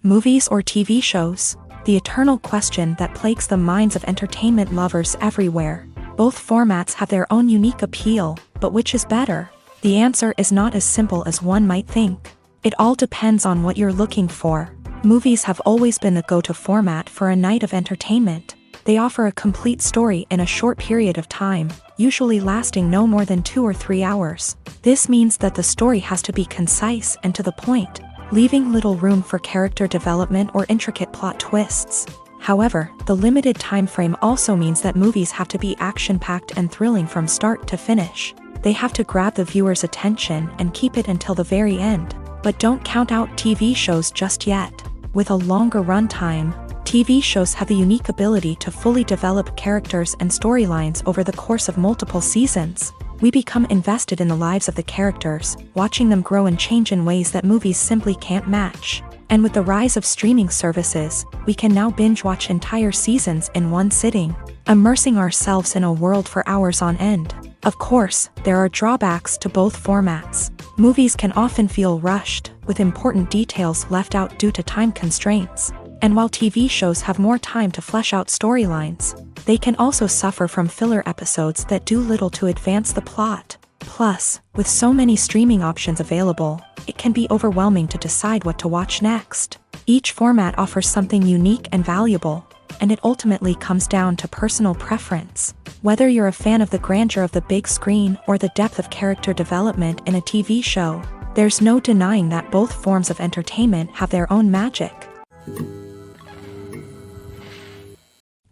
Movies or TV shows? The eternal question that plagues the minds of entertainment lovers everywhere. Both formats have their own unique appeal, but which is better? The answer is not as simple as one might think. It all depends on what you're looking for. Movies have always been the go-to format for a night of entertainment. They offer a complete story in a short period of time, usually lasting no more than 2 or 3 hours. This means that the story has to be concise and to the point, leaving little room for character development or intricate plot twists. However, the limited time frame also means that movies have to be action-packed and thrilling from start to finish. They have to grab the viewer's attention and keep it until the very end. But don't count out TV shows just yet. With a longer runtime, TV shows have the unique ability to fully develop characters and storylines over the course of multiple seasons. We become invested in the lives of the characters, watching them grow and change in ways that movies simply can't match. And with the rise of streaming services, we can now binge-watch entire seasons in one sitting, immersing ourselves in a world for hours on end. Of course, there are drawbacks to both formats. Movies can often feel rushed, with important details left out due to time constraints. And while TV shows have more time to flesh out storylines, they can also suffer from filler episodes that do little to advance the plot. Plus, with so many streaming options available, it can be overwhelming to decide what to watch next. Each format offers something unique and valuable, and it ultimately comes down to personal preference. Whether you're a fan of the grandeur of the big screen or the depth of character development in a TV show, there's no denying that both forms of entertainment have their own magic.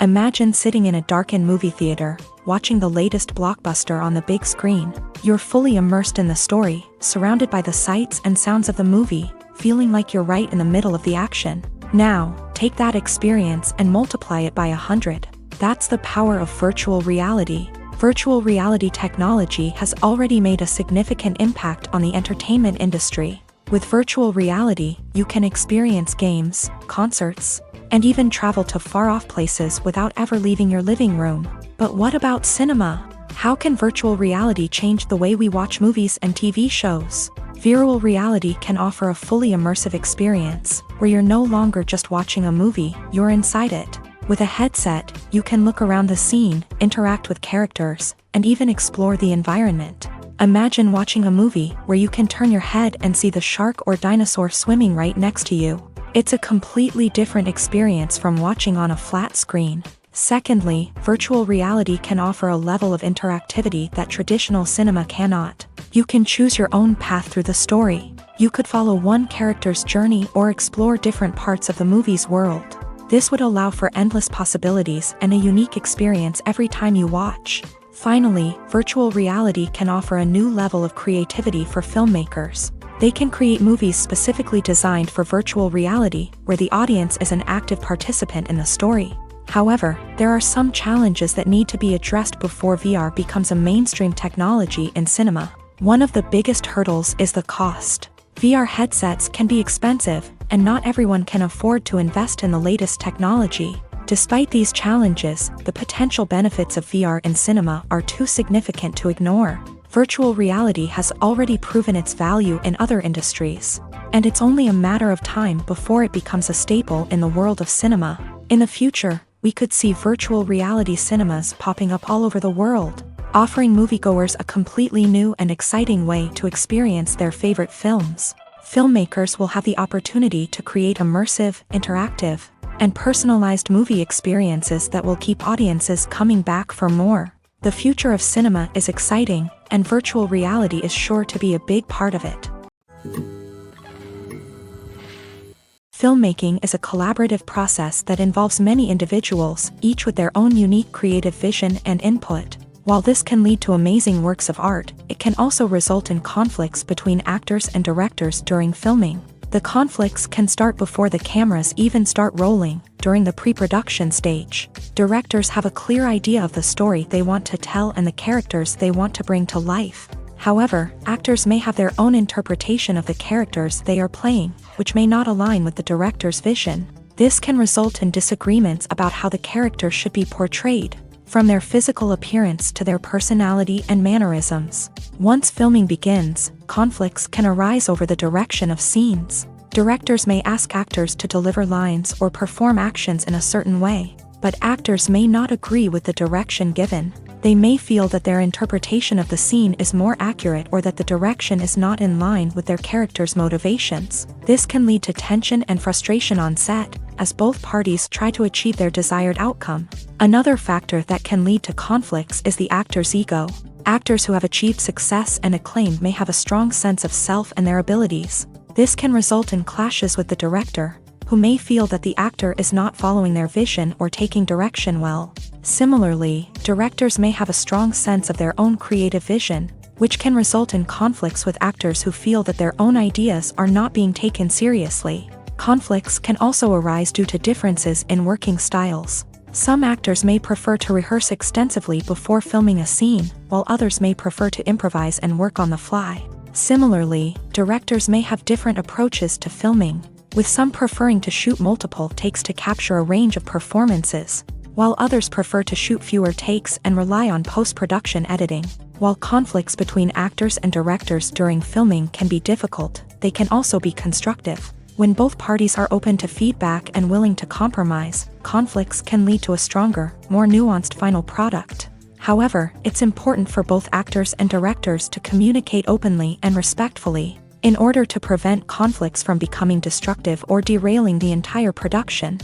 Imagine sitting in a darkened movie theater, watching the latest blockbuster on the big screen. You're fully immersed in the story, surrounded by the sights and sounds of the movie, feeling like you're right in the middle of the action. Now, take that experience and multiply it by 100. That's the power of virtual reality. Virtual reality technology has already made a significant impact on the entertainment industry. With virtual reality, you can experience games, concerts, and even travel to far-off places without ever leaving your living room. But what about cinema? How can virtual reality change the way we watch movies and TV shows? Virtual reality can offer a fully immersive experience, where you're no longer just watching a movie, you're inside it. With a headset, you can look around the scene, interact with characters, and even explore the environment. Imagine watching a movie where you can turn your head and see the shark or dinosaur swimming right next to you. It's a completely different experience from watching on a flat screen. Secondly, virtual reality can offer a level of interactivity that traditional cinema cannot. You can choose your own path through the story. You could follow one character's journey or explore different parts of the movie's world. This would allow for endless possibilities and a unique experience every time you watch. Finally, virtual reality can offer a new level of creativity for filmmakers. They can create movies specifically designed for virtual reality, where the audience is an active participant in the story. However, there are some challenges that need to be addressed before VR becomes a mainstream technology in cinema. One of the biggest hurdles is the cost. VR headsets can be expensive, and not everyone can afford to invest in the latest technology. Despite these challenges, the potential benefits of VR in cinema are too significant to ignore. Virtual reality has already proven its value in other industries, and it's only a matter of time before it becomes a staple in the world of cinema. In the future, we could see virtual reality cinemas popping up all over the world, offering moviegoers a completely new and exciting way to experience their favorite films. Filmmakers will have the opportunity to create immersive, interactive, and personalized movie experiences that will keep audiences coming back for more. The future of cinema is exciting, and virtual reality is sure to be a big part of it. Filmmaking is a collaborative process that involves many individuals, each with their own unique creative vision and input. While this can lead to amazing works of art, it can also result in conflicts between actors and directors during filming. The conflicts can start before the cameras even start rolling, during the pre-production stage. Directors have a clear idea of the story they want to tell and the characters they want to bring to life. However, actors may have their own interpretation of the characters they are playing, which may not align with the director's vision. This can result in disagreements about how the characters should be portrayed, from their physical appearance to their personality and mannerisms. Once filming begins, conflicts can arise over the direction of scenes. Directors may ask actors to deliver lines or perform actions in a certain way, but actors may not agree with the direction given. They may feel that their interpretation of the scene is more accurate or that the direction is not in line with their character's motivations. This can lead to tension and frustration on set, as both parties try to achieve their desired outcome. Another factor that can lead to conflicts is the actor's ego. Actors who have achieved success and acclaim may have a strong sense of self and their abilities. This can result in clashes with the director, who may feel that the actor is not following their vision or taking direction well. Similarly, directors may have a strong sense of their own creative vision, which can result in conflicts with actors who feel that their own ideas are not being taken seriously. Conflicts can also arise due to differences in working styles. Some actors may prefer to rehearse extensively before filming a scene, while others may prefer to improvise and work on the fly. Similarly, directors may have different approaches to filming, with some preferring to shoot multiple takes to capture a range of performances, while others prefer to shoot fewer takes and rely on post-production editing. While conflicts between actors and directors during filming can be difficult, they can also be constructive. When both parties are open to feedback and willing to compromise, conflicts can lead to a stronger, more nuanced final product. However, it's important for both actors and directors to communicate openly and respectfully, in order to prevent conflicts from becoming destructive or derailing the entire production.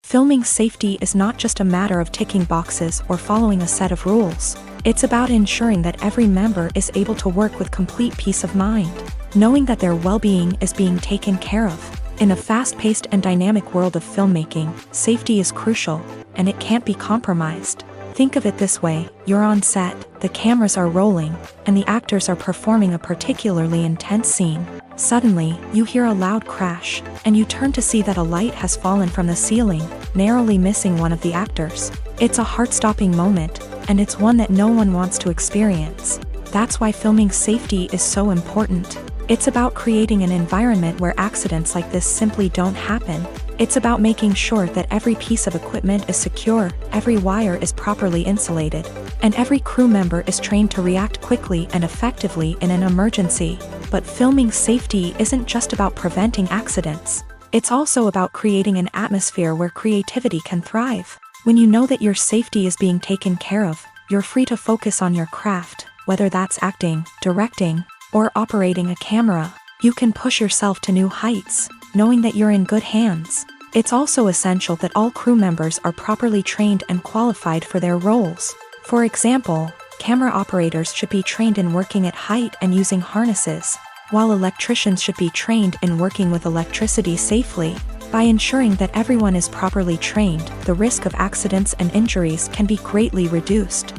Filming safety is not just a matter of ticking boxes or following a set of rules. It's about ensuring that every member is able to work with complete peace of mind, knowing that their well-being is being taken care of. In a fast-paced and dynamic world of filmmaking, safety is crucial, and it can't be compromised. Think of it this way: you're on set, the cameras are rolling, and the actors are performing a particularly intense scene. Suddenly, you hear a loud crash, and you turn to see that a light has fallen from the ceiling, narrowly missing one of the actors. It's a heart-stopping moment, and it's one that no one wants to experience. That's why filming safety is so important. It's about creating an environment where accidents like this simply don't happen. It's about making sure that every piece of equipment is secure, every wire is properly insulated, and every crew member is trained to react quickly and effectively in an emergency. But filming safety isn't just about preventing accidents. It's also about creating an atmosphere where creativity can thrive. When you know that your safety is being taken care of, you're free to focus on your craft, whether that's acting, directing, or operating a camera. You can push yourself to new heights, knowing that you're in good hands. It's also essential that all crew members are properly trained and qualified for their roles. For example, camera operators should be trained in working at height and using harnesses, while electricians should be trained in working with electricity safely. By ensuring that everyone is properly trained, the risk of accidents and injuries can be greatly reduced.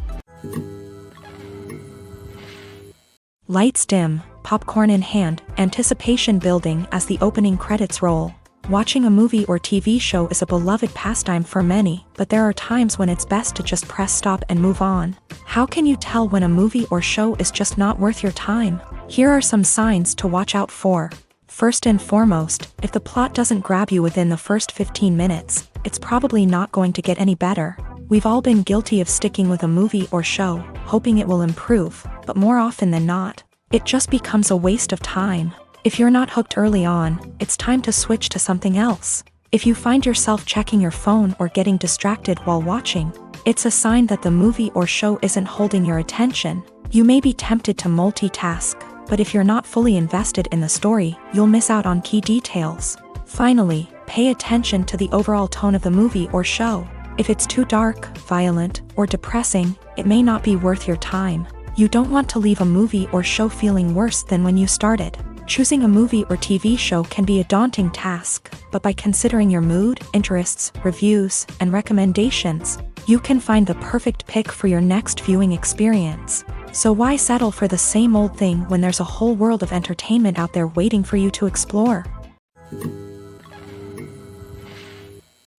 Lights dim, popcorn in hand, anticipation building as the opening credits roll. Watching a movie or TV show is a beloved pastime for many, but there are times when it's best to just press stop and move on. How can you tell when a movie or show is just not worth your time? Here are some signs to watch out for. First and foremost, if the plot doesn't grab you within the first 15 minutes, it's probably not going to get any better. We've all been guilty of sticking with a movie or show, hoping it will improve, but more often than not, it just becomes a waste of time. If you're not hooked early on, it's time to switch to something else. If you find yourself checking your phone or getting distracted while watching, it's a sign that the movie or show isn't holding your attention. You may be tempted to multitask, but if you're not fully invested in the story, you'll miss out on key details. Finally, pay attention to the overall tone of the movie or show. If it's too dark, violent, or depressing, it may not be worth your time. You don't want to leave a movie or show feeling worse than when you started. Choosing a movie or TV show can be a daunting task, but by considering your mood, interests, reviews, and recommendations, you can find the perfect pick for your next viewing experience. So why settle for the same old thing when there's a whole world of entertainment out there waiting for you to explore?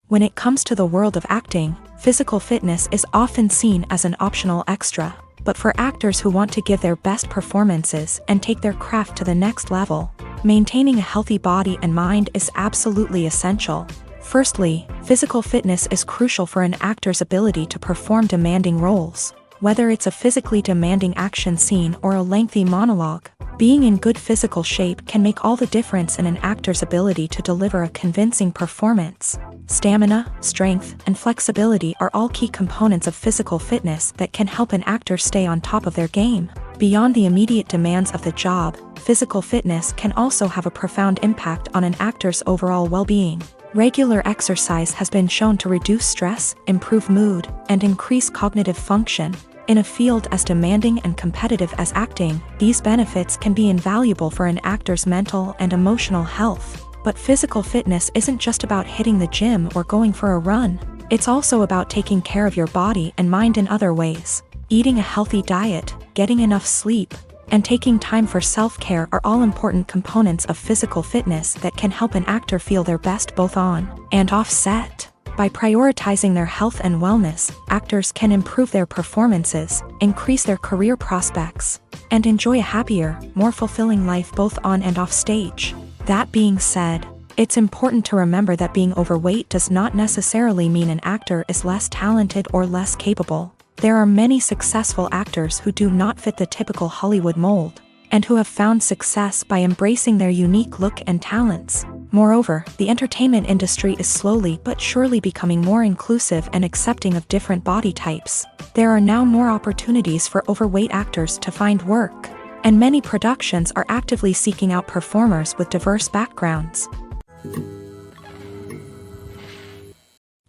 When it comes to the world of acting, physical fitness is often seen as an optional extra. But for actors who want to give their best performances and take their craft to the next level, maintaining a healthy body and mind is absolutely essential. Firstly, physical fitness is crucial for an actor's ability to perform demanding roles. Whether it's a physically demanding action scene or a lengthy monologue, being in good physical shape can make all the difference in an actor's ability to deliver a convincing performance. Stamina, strength, and flexibility are all key components of physical fitness that can help an actor stay on top of their game. Beyond the immediate demands of the job, physical fitness can also have a profound impact on an actor's overall well-being. Regular exercise has been shown to reduce stress, improve mood, and increase cognitive function. In a field as demanding and competitive as acting, these benefits can be invaluable for an actor's mental and emotional health. But physical fitness isn't just about hitting the gym or going for a run. It's also about taking care of your body and mind in other ways. Eating a healthy diet, getting enough sleep, and taking time for self-care are all important components of physical fitness that can help an actor feel their best both on and off set. By prioritizing their health and wellness, actors can improve their performances, increase their career prospects, and enjoy a happier, more fulfilling life both on and off stage. That being said, it's important to remember that being overweight does not necessarily mean an actor is less talented or less capable. There are many successful actors who do not fit the typical Hollywood mold, and who have found success by embracing their unique look and talents. Moreover, the entertainment industry is slowly but surely becoming more inclusive and accepting of different body types. There are now more opportunities for overweight actors to find work, and many productions are actively seeking out performers with diverse backgrounds.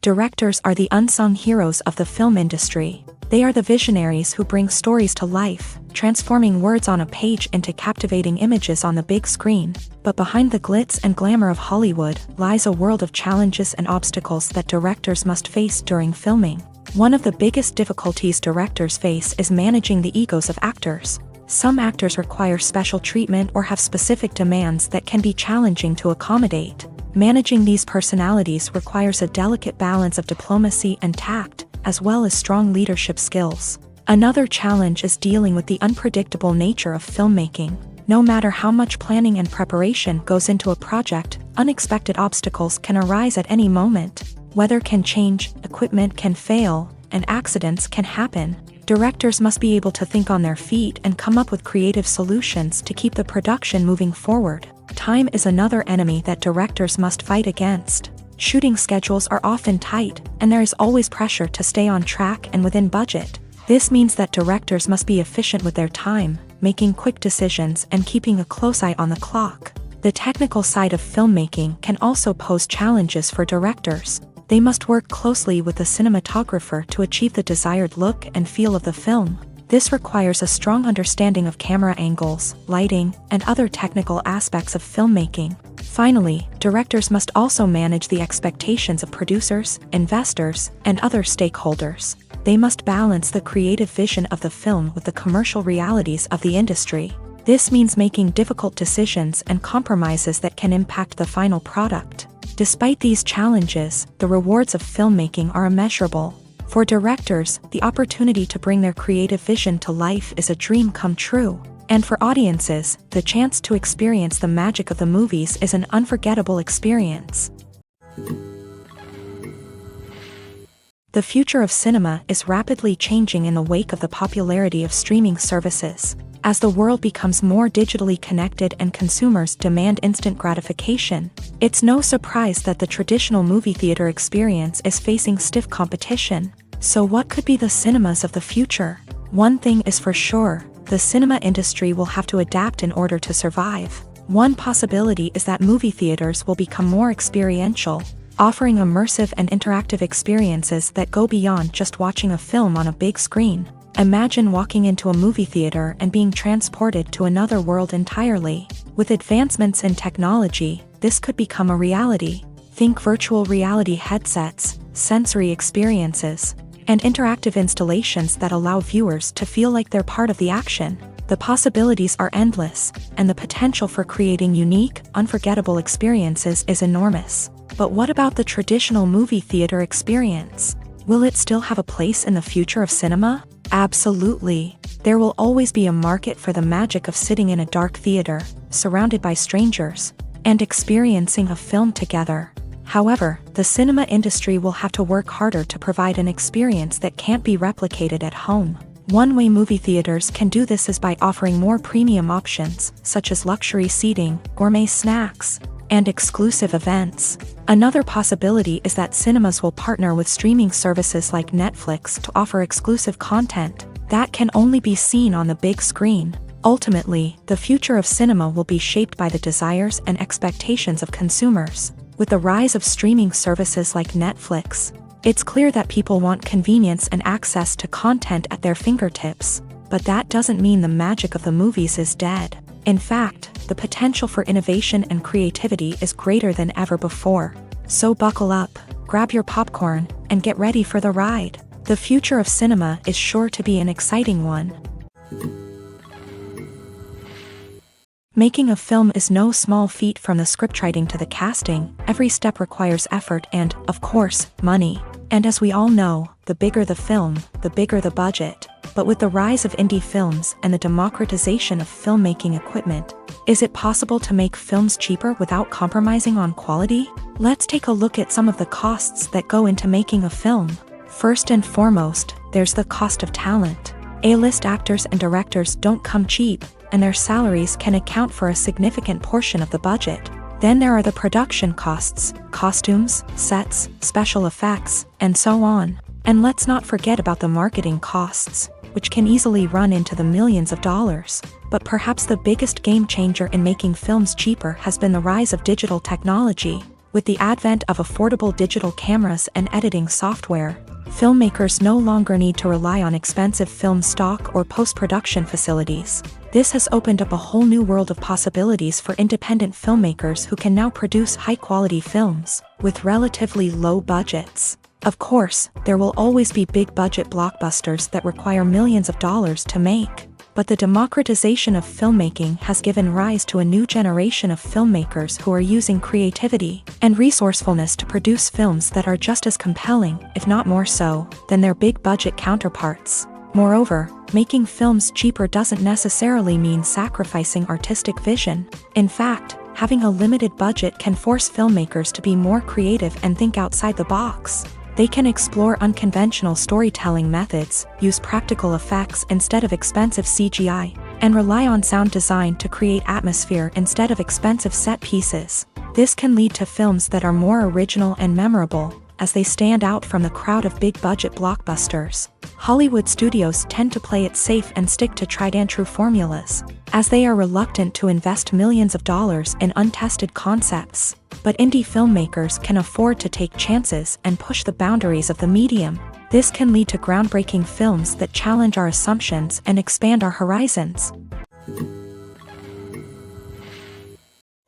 Directors are the unsung heroes of the film industry. They are the visionaries who bring stories to life, transforming words on a page into captivating images on the big screen. But behind the glitz and glamour of Hollywood lies a world of challenges and obstacles that directors must face during filming. One of the biggest difficulties directors face is managing the egos of actors. Some actors require special treatment or have specific demands that can be challenging to accommodate. Managing these personalities requires a delicate balance of diplomacy and tact, as well as strong leadership skills. Another challenge is dealing with the unpredictable nature of filmmaking. No matter how much planning and preparation goes into a project, unexpected obstacles can arise at any moment. Weather can change, equipment can fail, and accidents can happen. Directors must be able to think on their feet and come up with creative solutions to keep the production moving forward. Time is another enemy that directors must fight against. Shooting schedules are often tight, and there is always pressure to stay on track and within budget. This means that directors must be efficient with their time, making quick decisions and keeping a close eye on the clock. The technical side of filmmaking can also pose challenges for directors. They must work closely with the cinematographer to achieve the desired look and feel of the film. This requires a strong understanding of camera angles, lighting, and other technical aspects of filmmaking. Finally, directors must also manage the expectations of producers, investors, and other stakeholders. They must balance the creative vision of the film with the commercial realities of the industry. This means making difficult decisions and compromises that can impact the final product. Despite these challenges, the rewards of filmmaking are immeasurable. For directors, the opportunity to bring their creative vision to life is a dream come true. And for audiences, the chance to experience the magic of the movies is an unforgettable experience. The future of cinema is rapidly changing in the wake of the popularity of streaming services. As the world becomes more digitally connected and consumers demand instant gratification, it's no surprise that the traditional movie theater experience is facing stiff competition. So what could be the cinemas of the future? One thing is for sure, the cinema industry will have to adapt in order to survive. One possibility is that movie theaters will become more experiential, offering immersive and interactive experiences that go beyond just watching a film on a big screen. Imagine walking into a movie theater and being transported to another world entirely. With advancements in technology, this could become a reality. Think virtual reality headsets, sensory experiences, and interactive installations that allow viewers to feel like they're part of the action. The possibilities are endless, and the potential for creating unique, unforgettable experiences is enormous. But what about the traditional movie theater experience? Will it still have a place in the future of cinema? Absolutely. There will always be a market for the magic of sitting in a dark theater, surrounded by strangers, and experiencing a film together. However, the cinema industry will have to work harder to provide an experience that can't be replicated at home. One way movie theaters can do this is by offering more premium options, such as luxury seating, gourmet snacks, and exclusive events. Another possibility is that cinemas will partner with streaming services like Netflix to offer exclusive content that can only be seen on the big screen. Ultimately, the future of cinema will be shaped by the desires and expectations of consumers. With the rise of streaming services like Netflix, it's clear that people want convenience and access to content at their fingertips. But that doesn't mean the magic of the movies is dead. In fact, the potential for innovation and creativity is greater than ever before. So buckle up, grab your popcorn, and get ready for the ride. The future of cinema is sure to be an exciting one. Making a film is no small feat. From the scriptwriting to the casting, every step requires effort and, of course, money. And as we all know, the bigger the film, the bigger the budget. But with the rise of indie films and the democratization of filmmaking equipment, is it possible to make films cheaper without compromising on quality? Let's take a look at some of the costs that go into making a film. First and foremost, there's the cost of talent. A-list actors and directors don't come cheap, and their salaries can account for a significant portion of the budget. Then there are the production costs, costumes, sets, special effects, and so on. And let's not forget about the marketing costs, which can easily run into the millions of dollars. But perhaps the biggest game changer in making films cheaper has been the rise of digital technology. With the advent of affordable digital cameras and editing software, Filmmakers no longer need to rely on expensive film stock or post-production facilities. This has opened up a whole new world of possibilities for independent filmmakers who can now produce high-quality films with relatively low budgets. Of course, there will always be big-budget blockbusters that require millions of dollars to make. But the democratization of filmmaking has given rise to a new generation of filmmakers who are using creativity and resourcefulness to produce films that are just as compelling, if not more so, than their big-budget counterparts. Moreover, making films cheaper doesn't necessarily mean sacrificing artistic vision. In fact, having a limited budget can force filmmakers to be more creative and think outside the box. They can explore unconventional storytelling methods, use practical effects instead of expensive CGI, and rely on sound design to create atmosphere instead of expensive set pieces. This can lead to films that are more original and memorable, as they stand out from the crowd of big-budget blockbusters. Hollywood studios tend to play it safe and stick to tried-and-true formulas, as they are reluctant to invest millions of dollars in untested concepts. But indie filmmakers can afford to take chances and push the boundaries of the medium. This can lead to groundbreaking films that challenge our assumptions and expand our horizons.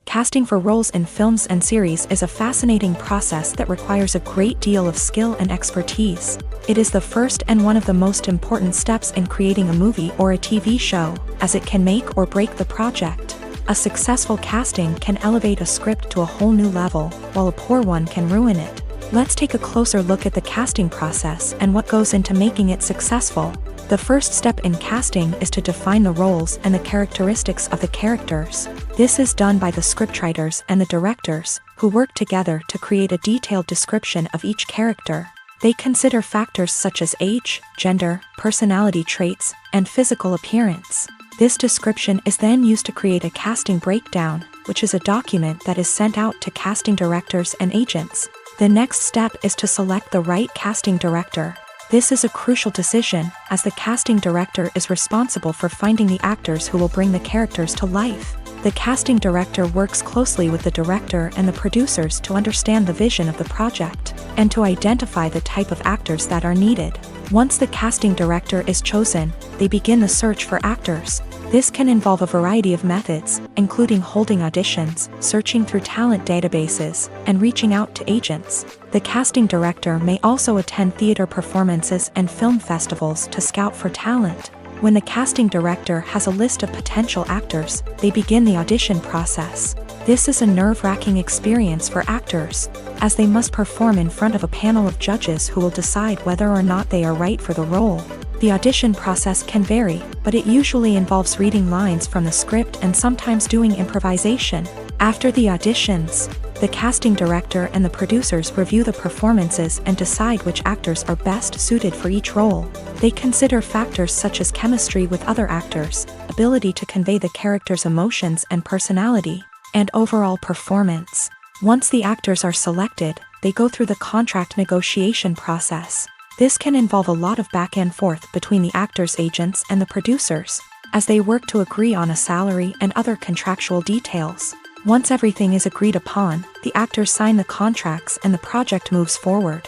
Casting for roles in films and series is a fascinating process that requires a great deal of skill and expertise. It is the first and one of the most important steps in creating a movie or a TV show, as it can make or break the project. A successful casting can elevate a script to a whole new level, while a poor one can ruin it. Let's take a closer look at the casting process and what goes into making it successful. The first step in casting is to define the roles and the characteristics of the characters. This is done by the scriptwriters and the directors, who work together to create a detailed description of each character. They consider factors such as age, gender, personality traits, and physical appearance. This description is then used to create a casting breakdown, which is a document that is sent out to casting directors and agents. The next step is to select the right casting director. This is a crucial decision, as the casting director is responsible for finding the actors who will bring the characters to life. The casting director works closely with the director and the producers to understand the vision of the project, and to identify the type of actors that are needed. Once the casting director is chosen, they begin the search for actors. This can involve a variety of methods, including holding auditions, searching through talent databases, and reaching out to agents. The casting director may also attend theater performances and film festivals to scout for talent. When the casting director has a list of potential actors, they begin the audition process. This is a nerve-wracking experience for actors, as they must perform in front of a panel of judges who will decide whether or not they are right for the role. The audition process can vary, but it usually involves reading lines from the script and sometimes doing improvisation. After the auditions, the casting director and the producers review the performances and decide which actors are best suited for each role. They consider factors such as chemistry with other actors, ability to convey the character's emotions and personality, and overall performance. Once the actors are selected, they go through the contract negotiation process. This can involve a lot of back and forth between the actors' agents and the producers, as they work to agree on a salary and other contractual details. Once everything is agreed upon, the actors sign the contracts and the project moves forward.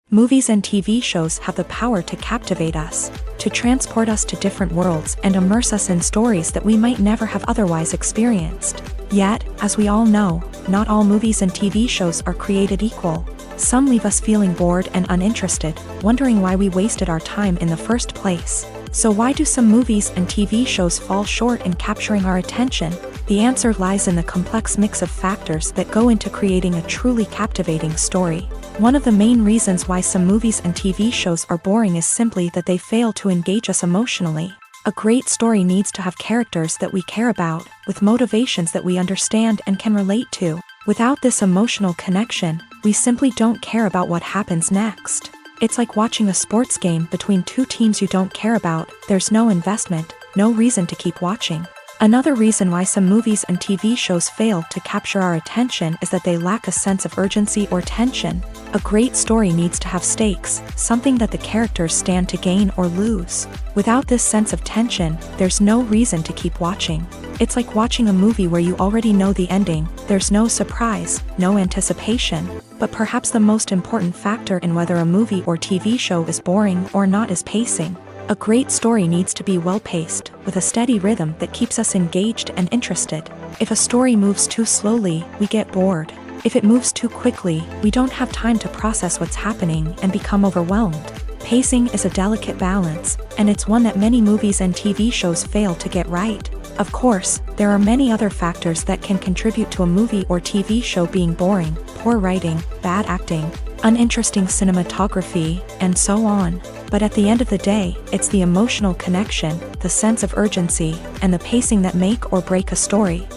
Movies and TV shows have the power to captivate us, to transport us to different worlds and immerse us in stories that we might never have otherwise experienced. Yet, as we all know, not all movies and TV shows are created equal. Some leave us feeling bored and uninterested, wondering why we wasted our time in the first place. So why do some movies and TV shows fall short in capturing our attention? The answer lies in the complex mix of factors that go into creating a truly captivating story. One of the main reasons why some movies and TV shows are boring is simply that they fail to engage us emotionally. A great story needs to have characters that we care about, with motivations that we understand and can relate to. Without this emotional connection, we simply don't care about what happens next. It's like watching a sports game between two teams you don't care about. There's no investment, no reason to keep watching. Another reason why some movies and TV shows fail to capture our attention is that they lack a sense of urgency or tension. A great story needs to have stakes, something that the characters stand to gain or lose. Without this sense of tension, there's no reason to keep watching. It's like watching a movie where you already know the ending. There's no surprise, no anticipation. But perhaps the most important factor in whether a movie or TV show is boring or not is pacing. A great story needs to be well-paced, with a steady rhythm that keeps us engaged and interested. If a story moves too slowly, we get bored. If it moves too quickly, we don't have time to process what's happening and become overwhelmed. Pacing is a delicate balance, and it's one that many movies and TV shows fail to get right. Of course, there are many other factors that can contribute to a movie or TV show being boring: poor writing, bad acting, uninteresting cinematography, and so on. But at the end of the day, it's the emotional connection, the sense of urgency, and the pacing that make or break a story.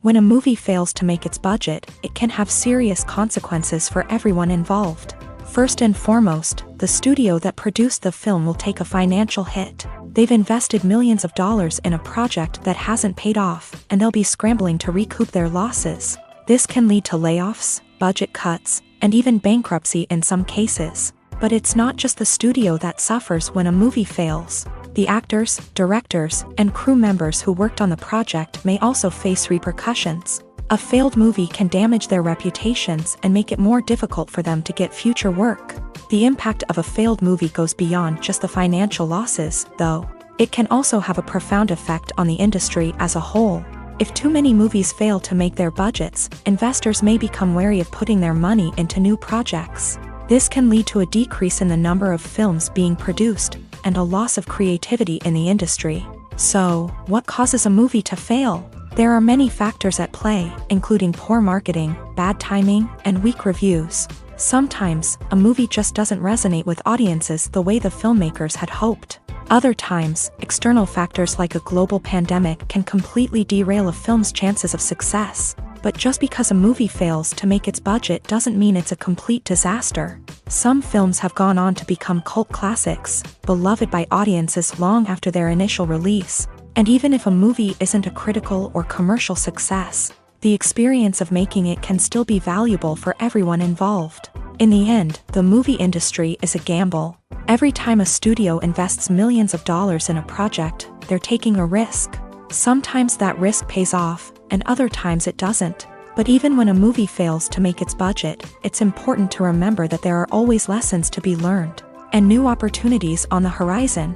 When a movie fails to make its budget, it can have serious consequences for everyone involved. First and foremost, the studio that produced the film will take a financial hit. They've invested millions of dollars in a project that hasn't paid off, and they'll be scrambling to recoup their losses. This can lead to layoffs, budget cuts, and even bankruptcy in some cases. But it's not just the studio that suffers when a movie fails. The actors, directors, and crew members who worked on the project may also face repercussions. A failed movie can damage their reputations and make it more difficult for them to get future work. The impact of a failed movie goes beyond just the financial losses, though. It can also have a profound effect on the industry as a whole. If too many movies fail to make their budgets, investors may become wary of putting their money into new projects. This can lead to a decrease in the number of films being produced, and a loss of creativity in the industry. So, what causes a movie to fail? There are many factors at play, including poor marketing, bad timing, and weak reviews. Sometimes, a movie just doesn't resonate with audiences the way the filmmakers had hoped. Other times, external factors like a global pandemic can completely derail a film's chances of success. But just because a movie fails to make its budget doesn't mean it's a complete disaster. Some films have gone on to become cult classics, beloved by audiences long after their initial release. And even if a movie isn't a critical or commercial success, the experience of making it can still be valuable for everyone involved. In the end, the movie industry is a gamble. Every time a studio invests millions of dollars in a project, they're taking a risk. Sometimes that risk pays off, and other times it doesn't. But even when a movie fails to make its budget, it's important to remember that there are always lessons to be learned, and new opportunities on the horizon.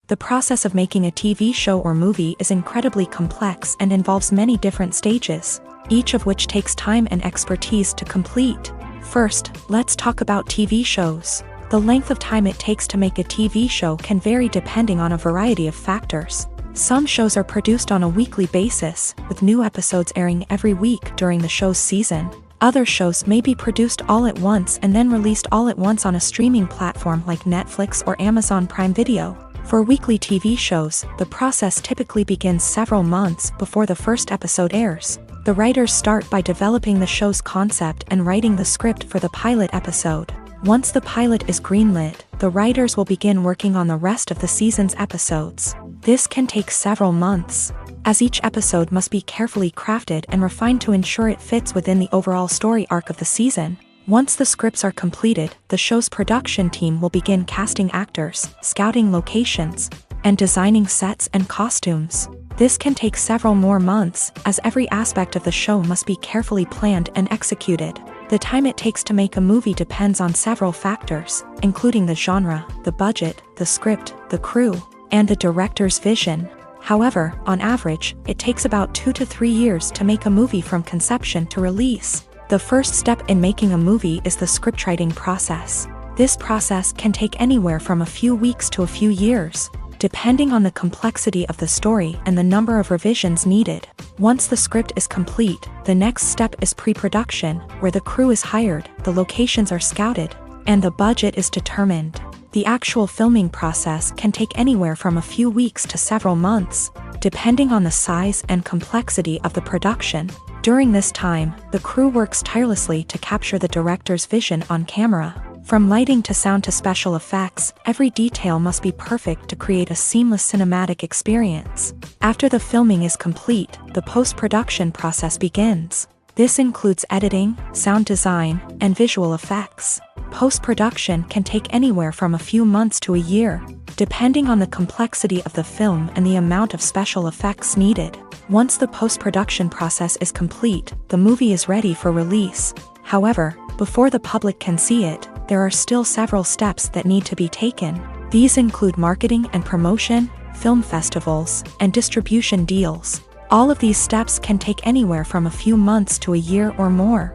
The process of making a TV show or movie is incredibly complex and involves many different stages, each of which takes time and expertise to complete. First, let's talk about TV shows. The length of time it takes to make a TV show can vary depending on a variety of factors. Some shows are produced on a weekly basis, with new episodes airing every week during the show's season. Other shows may be produced all at once and then released all at once on a streaming platform like Netflix or Amazon Prime Video. For weekly TV shows, the process typically begins several months before the first episode airs. The writers start by developing the show's concept and writing the script for the pilot episode. Once the pilot is greenlit, the writers will begin working on the rest of the season's episodes. This can take several months, as each episode must be carefully crafted and refined to ensure it fits within the overall story arc of the season. Once the scripts are completed, the show's production team will begin casting actors, scouting locations, and designing sets and costumes. This can take several more months, as every aspect of the show must be carefully planned and executed. The time it takes to make a movie depends on several factors, including the genre, the budget, the script, the crew, and the director's vision. However, on average, it takes about 2 to 3 years to make a movie from conception to release. The first step in making a movie is the scriptwriting process. This process can take anywhere from a few weeks to a few years, depending on the complexity of the story and the number of revisions needed. Once the script is complete, the next step is pre-production, where the crew is hired, the locations are scouted, and the budget is determined. The actual filming process can take anywhere from a few weeks to several months, depending on the size and complexity of the production. During this time, the crew works tirelessly to capture the director's vision on camera. From lighting to sound to special effects, every detail must be perfect to create a seamless cinematic experience. After the filming is complete, the post-production process begins. This includes editing, sound design, and visual effects. Post-production can take anywhere from a few months to a year, depending on the complexity of the film and the amount of special effects needed. Once the post-production process is complete, the movie is ready for release. However, before the public can see it, there are still several steps that need to be taken. These include marketing and promotion, film festivals, and distribution deals. All of these steps can take anywhere from a few months to a year or more.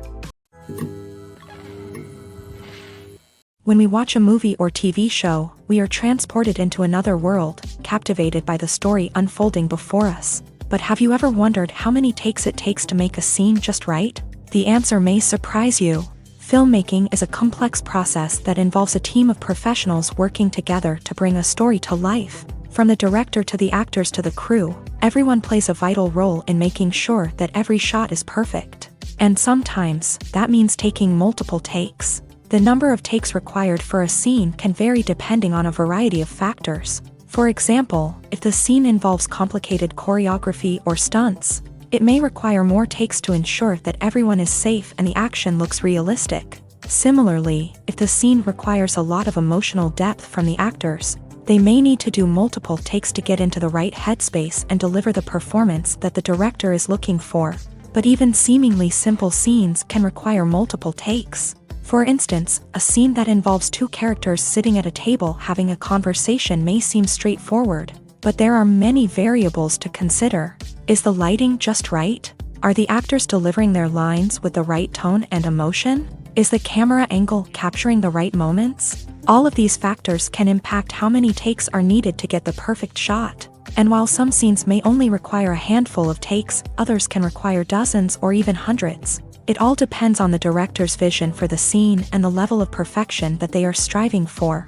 When we watch a movie or TV show, we are transported into another world, captivated by the story unfolding before us. But have you ever wondered how many takes it takes to make a scene just right? The answer may surprise you. Filmmaking is a complex process that involves a team of professionals working together to bring a story to life. From the director to the actors to the crew, everyone plays a vital role in making sure that every shot is perfect. And sometimes, that means taking multiple takes. The number of takes required for a scene can vary depending on a variety of factors. For example, if the scene involves complicated choreography or stunts, it may require more takes to ensure that everyone is safe and the action looks realistic. Similarly, if the scene requires a lot of emotional depth from the actors, they may need to do multiple takes to get into the right headspace and deliver the performance that the director is looking for. But even seemingly simple scenes can require multiple takes. For instance, a scene that involves two characters sitting at a table having a conversation may seem straightforward, but there are many variables to consider. Is the lighting just right? Are the actors delivering their lines with the right tone and emotion? Is the camera angle capturing the right moments? All of these factors can impact how many takes are needed to get the perfect shot. And while some scenes may only require a handful of takes, others can require dozens or even hundreds. It all depends on the director's vision for the scene and the level of perfection that they are striving for.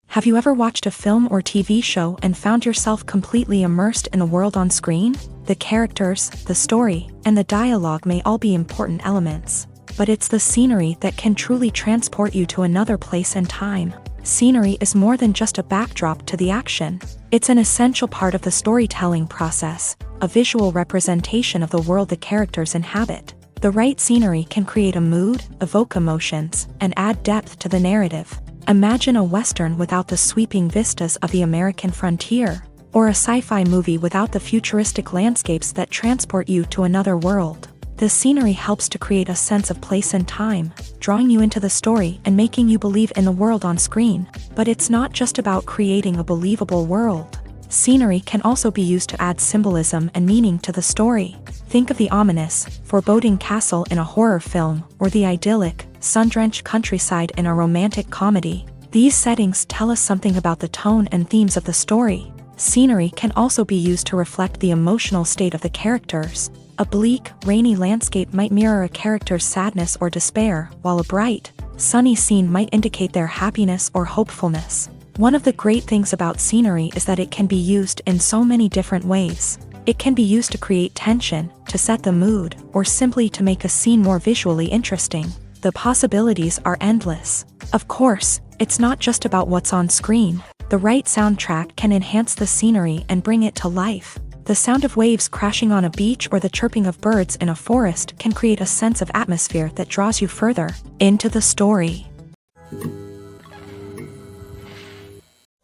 Have you ever watched a film or TV show and found yourself completely immersed in the world on screen? The characters, the story, and the dialogue may all be important elements, but it's the scenery that can truly transport you to another place and time. Scenery is more than just a backdrop to the action. It's an essential part of the storytelling process, a visual representation of the world the characters inhabit. The right scenery can create a mood, evoke emotions, and add depth to the narrative. Imagine a Western without the sweeping vistas of the American frontier, or a sci-fi movie without the futuristic landscapes that transport you to another world. The scenery helps to create a sense of place and time, drawing you into the story and making you believe in the world on screen. But it's not just about creating a believable world. Scenery can also be used to add symbolism and meaning to the story. Think of the ominous, foreboding castle in a horror film, or the idyllic, sun-drenched countryside in a romantic comedy. These settings tell us something about the tone and themes of the story. Scenery can also be used to reflect the emotional state of the characters. A bleak, rainy landscape might mirror a character's sadness or despair, while a bright, sunny scene might indicate their happiness or hopefulness. One of the great things about scenery is that it can be used in so many different ways. It can be used to create tension, to set the mood, or simply to make a scene more visually interesting. The possibilities are endless. Of course, it's not just about what's on screen. The right soundtrack can enhance the scenery and bring it to life. The sound of waves crashing on a beach or the chirping of birds in a forest can create a sense of atmosphere that draws you further into the story.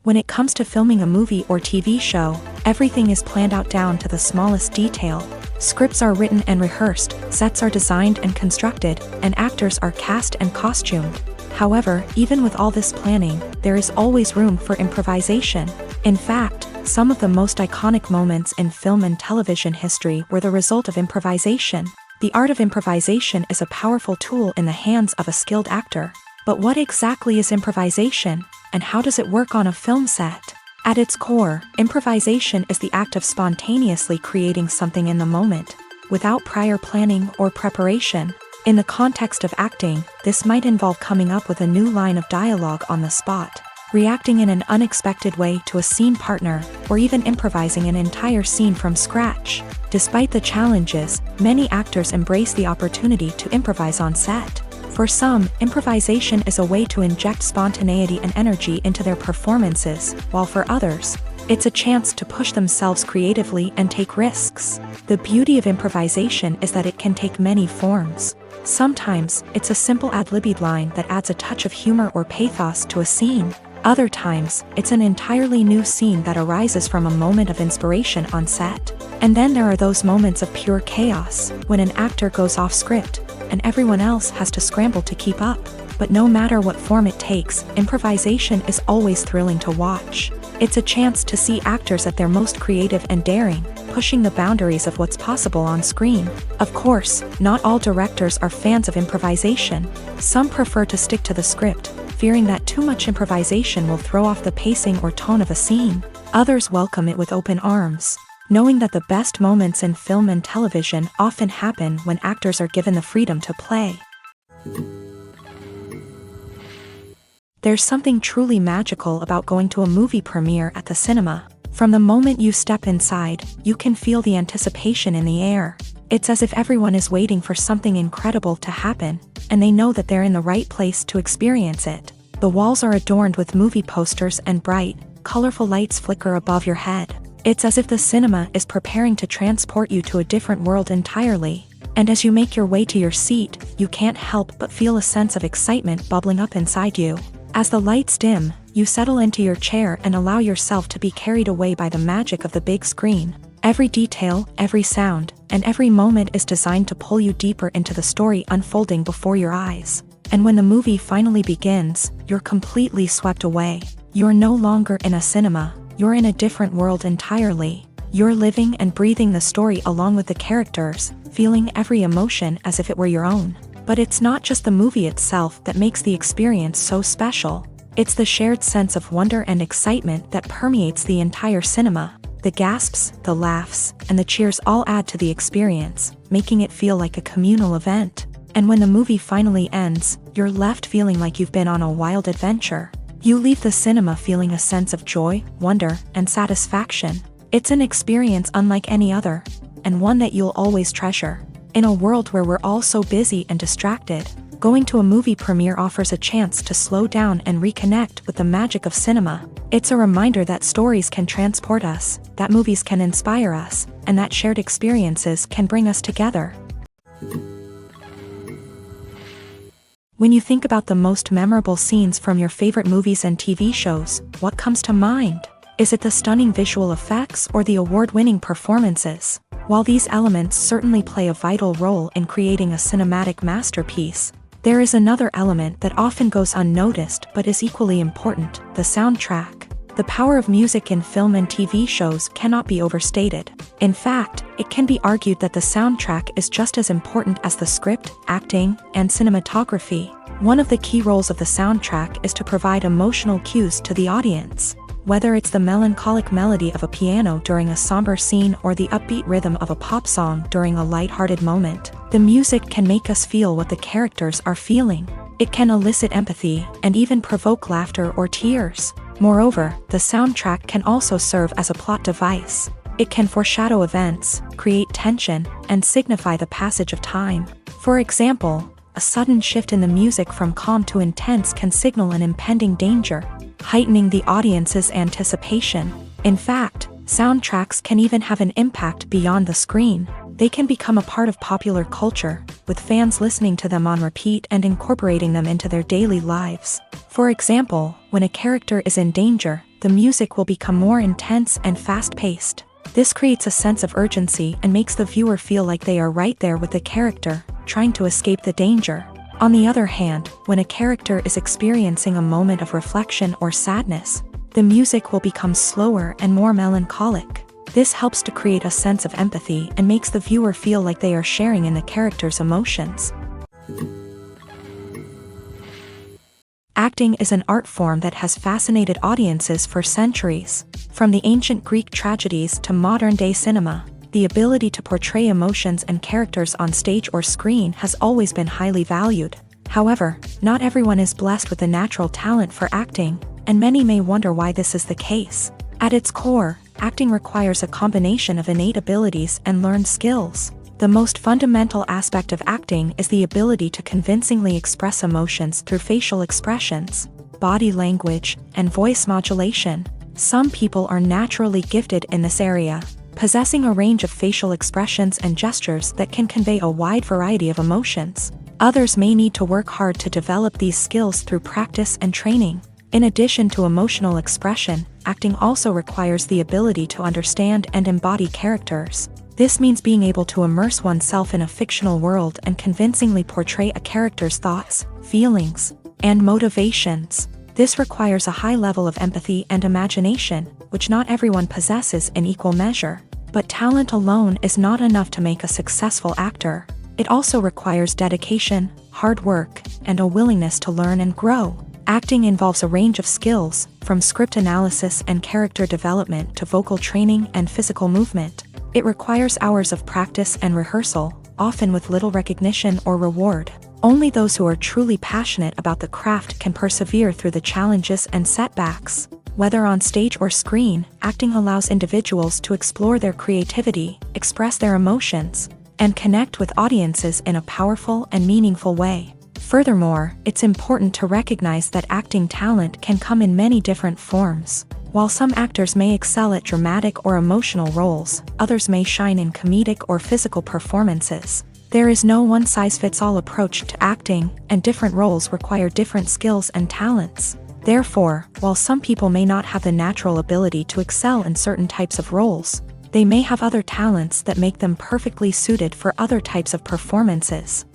When it comes to filming a movie or TV show, everything is planned out down to the smallest detail. Scripts are written and rehearsed, sets are designed and constructed, and actors are cast and costumed. However, even with all this planning, there is always room for improvisation. In fact, some of the most iconic moments in film and television history were the result of improvisation. The art of improvisation is a powerful tool in the hands of a skilled actor. But what exactly is improvisation, and how does it work on a film set? At its core, improvisation is the act of spontaneously creating something in the moment, without prior planning or preparation. In the context of acting, this might involve coming up with a new line of dialogue on the spot, reacting in an unexpected way to a scene partner, or even improvising an entire scene from scratch. Despite the challenges, many actors embrace the opportunity to improvise on set. For some, improvisation is a way to inject spontaneity and energy into their performances, while for others, It's a chance to push themselves creatively and take risks. The beauty of improvisation is that it can take many forms. Sometimes, it's a simple ad-libbed line that adds a touch of humor or pathos to a scene. Other times, it's an entirely new scene that arises from a moment of inspiration on set. And then there are those moments of pure chaos, when an actor goes off script, and everyone else has to scramble to keep up. But no matter what form it takes, improvisation is always thrilling to watch. It's a chance to see actors at their most creative and daring, pushing the boundaries of what's possible on screen. Of course, not all directors are fans of improvisation. Some prefer to stick to the script, fearing that too much improvisation will throw off the pacing or tone of a scene. Others welcome it with open arms, knowing that the best moments in film and television often happen when actors are given the freedom to play. There's something truly magical about going to a movie premiere at the cinema. From the moment you step inside, you can feel the anticipation in the air. It's as if everyone is waiting for something incredible to happen, and they know that they're in the right place to experience it. The walls are adorned with movie posters and bright, colorful lights flicker above your head. It's as if the cinema is preparing to transport you to a different world entirely. And as you make your way to your seat, you can't help but feel a sense of excitement bubbling up inside you. As the lights dim, you settle into your chair and allow yourself to be carried away by the magic of the big screen. Every detail, every sound, and every moment is designed to pull you deeper into the story unfolding before your eyes. And when the movie finally begins, you're completely swept away. You're no longer in a cinema, you're in a different world entirely. You're living and breathing the story along with the characters, feeling every emotion as if it were your own. But it's not just the movie itself that makes the experience so special. It's the shared sense of wonder and excitement that permeates the entire cinema. The gasps, the laughs, and the cheers all add to the experience, making it feel like a communal event. And when the movie finally ends, you're left feeling like you've been on a wild adventure. You leave the cinema feeling a sense of joy, wonder, and satisfaction. It's an experience unlike any other, and one that you'll always treasure. In a world where we're all so busy and distracted, going to a movie premiere offers a chance to slow down and reconnect with the magic of cinema. It's a reminder that stories can transport us, that movies can inspire us, and that shared experiences can bring us together. When you think about the most memorable scenes from your favorite movies and TV shows, what comes to mind? Is it the stunning visual effects or the award-winning performances? While these elements certainly play a vital role in creating a cinematic masterpiece, there is another element that often goes unnoticed but is equally important: the soundtrack. The power of music in film and TV shows cannot be overstated. In fact, it can be argued that the soundtrack is just as important as the script, acting, and cinematography. One of the key roles of the soundtrack is to provide emotional cues to the audience. Whether it's the melancholic melody of a piano during a somber scene or the upbeat rhythm of a pop song during a lighthearted moment, the music can make us feel what the characters are feeling. It can elicit empathy and even provoke laughter or tears. Moreover, the soundtrack can also serve as a plot device. It can foreshadow events, create tension, and signify the passage of time. For example, a sudden shift in the music from calm to intense can signal an impending danger, heightening the audience's anticipation. In fact, soundtracks can even have an impact beyond the screen. They can become a part of popular culture, with fans listening to them on repeat and incorporating them into their daily lives. For example, when a character is in danger, the music will become more intense and fast-paced. This creates a sense of urgency and makes the viewer feel like they are right there with the character, trying to escape the danger. On the other hand, when a character is experiencing a moment of reflection or sadness, the music will become slower and more melancholic. This helps to create a sense of empathy and makes the viewer feel like they are sharing in the character's emotions. Acting is an art form that has fascinated audiences for centuries. From the ancient Greek tragedies to modern-day cinema, the ability to portray emotions and characters on stage or screen has always been highly valued. However, not everyone is blessed with the natural talent for acting, and many may wonder why this is the case. At its core, acting requires a combination of innate abilities and learned skills. The most fundamental aspect of acting is the ability to convincingly express emotions through facial expressions, body language, and voice modulation. Some people are naturally gifted in this area, possessing a range of facial expressions and gestures that can convey a wide variety of emotions. Others may need to work hard to develop these skills through practice and training. In addition to emotional expression, acting also requires the ability to understand and embody characters. This means being able to immerse oneself in a fictional world and convincingly portray a character's thoughts, feelings, and motivations. This requires a high level of empathy and imagination, which not everyone possesses in equal measure. But talent alone is not enough to make a successful actor. It also requires dedication, hard work, and a willingness to learn and grow. Acting involves a range of skills, from script analysis and character development to vocal training and physical movement. It requires hours of practice and rehearsal, often with little recognition or reward. Only those who are truly passionate about the craft can persevere through the challenges and setbacks. Whether on stage or screen, acting allows individuals to explore their creativity, express their emotions, and connect with audiences in a powerful and meaningful way. Furthermore, it's important to recognize that acting talent can come in many different forms. While some actors may excel at dramatic or emotional roles, others may shine in comedic or physical performances. There is no one-size-fits-all approach to acting, and different roles require different skills and talents. Therefore, while some people may not have the natural ability to excel in certain types of roles, they may have other talents that make them perfectly suited for other types of performances.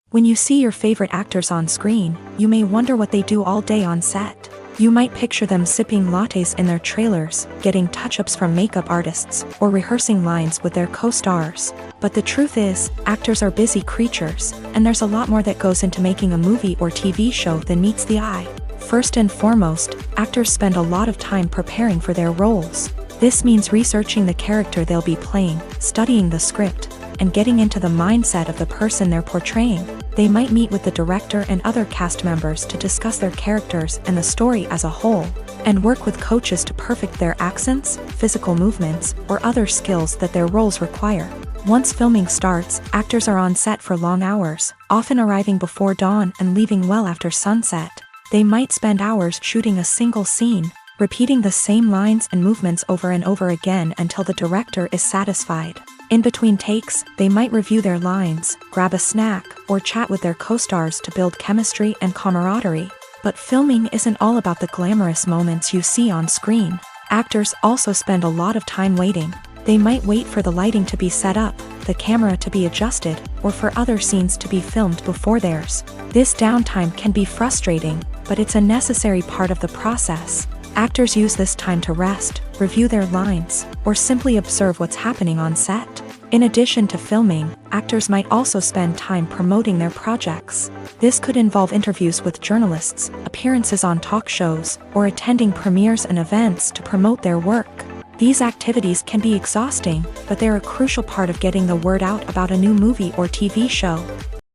When you see your favorite actors on screen, you may wonder what they do all day on set. You might picture them sipping lattes in their trailers, getting touch-ups from makeup artists, or rehearsing lines with their co-stars. But the truth is, actors are busy creatures, and there's a lot more that goes into making a movie or TV show than meets the eye. First and foremost, actors spend a lot of time preparing for their roles. This means researching the character they'll be playing, studying the script, and getting into the mindset of the person they're portraying. They might meet with the director and other cast members to discuss their characters and the story as a whole, and work with coaches to perfect their accents, physical movements, or other skills that their roles require. Once filming starts, actors are on set for long hours, often arriving before dawn and leaving well after sunset. They might spend hours shooting a single scene, repeating the same lines and movements over and over again until the director is satisfied. In between takes, they might review their lines, grab a snack, or chat with their co-stars to build chemistry and camaraderie. But filming isn't all about the glamorous moments you see on screen. Actors also spend a lot of time waiting. They might wait for the lighting to be set up, the camera to be adjusted, or for other scenes to be filmed before theirs. This downtime can be frustrating, but it's a necessary part of the process. Actors use this time to rest, review their lines, or simply observe what's happening on set. In addition to filming, actors might also spend time promoting their projects. This could involve interviews with journalists, appearances on talk shows, or attending premieres and events to promote their work. These activities can be exhausting, but they're a crucial part of getting the word out about a new movie or TV show.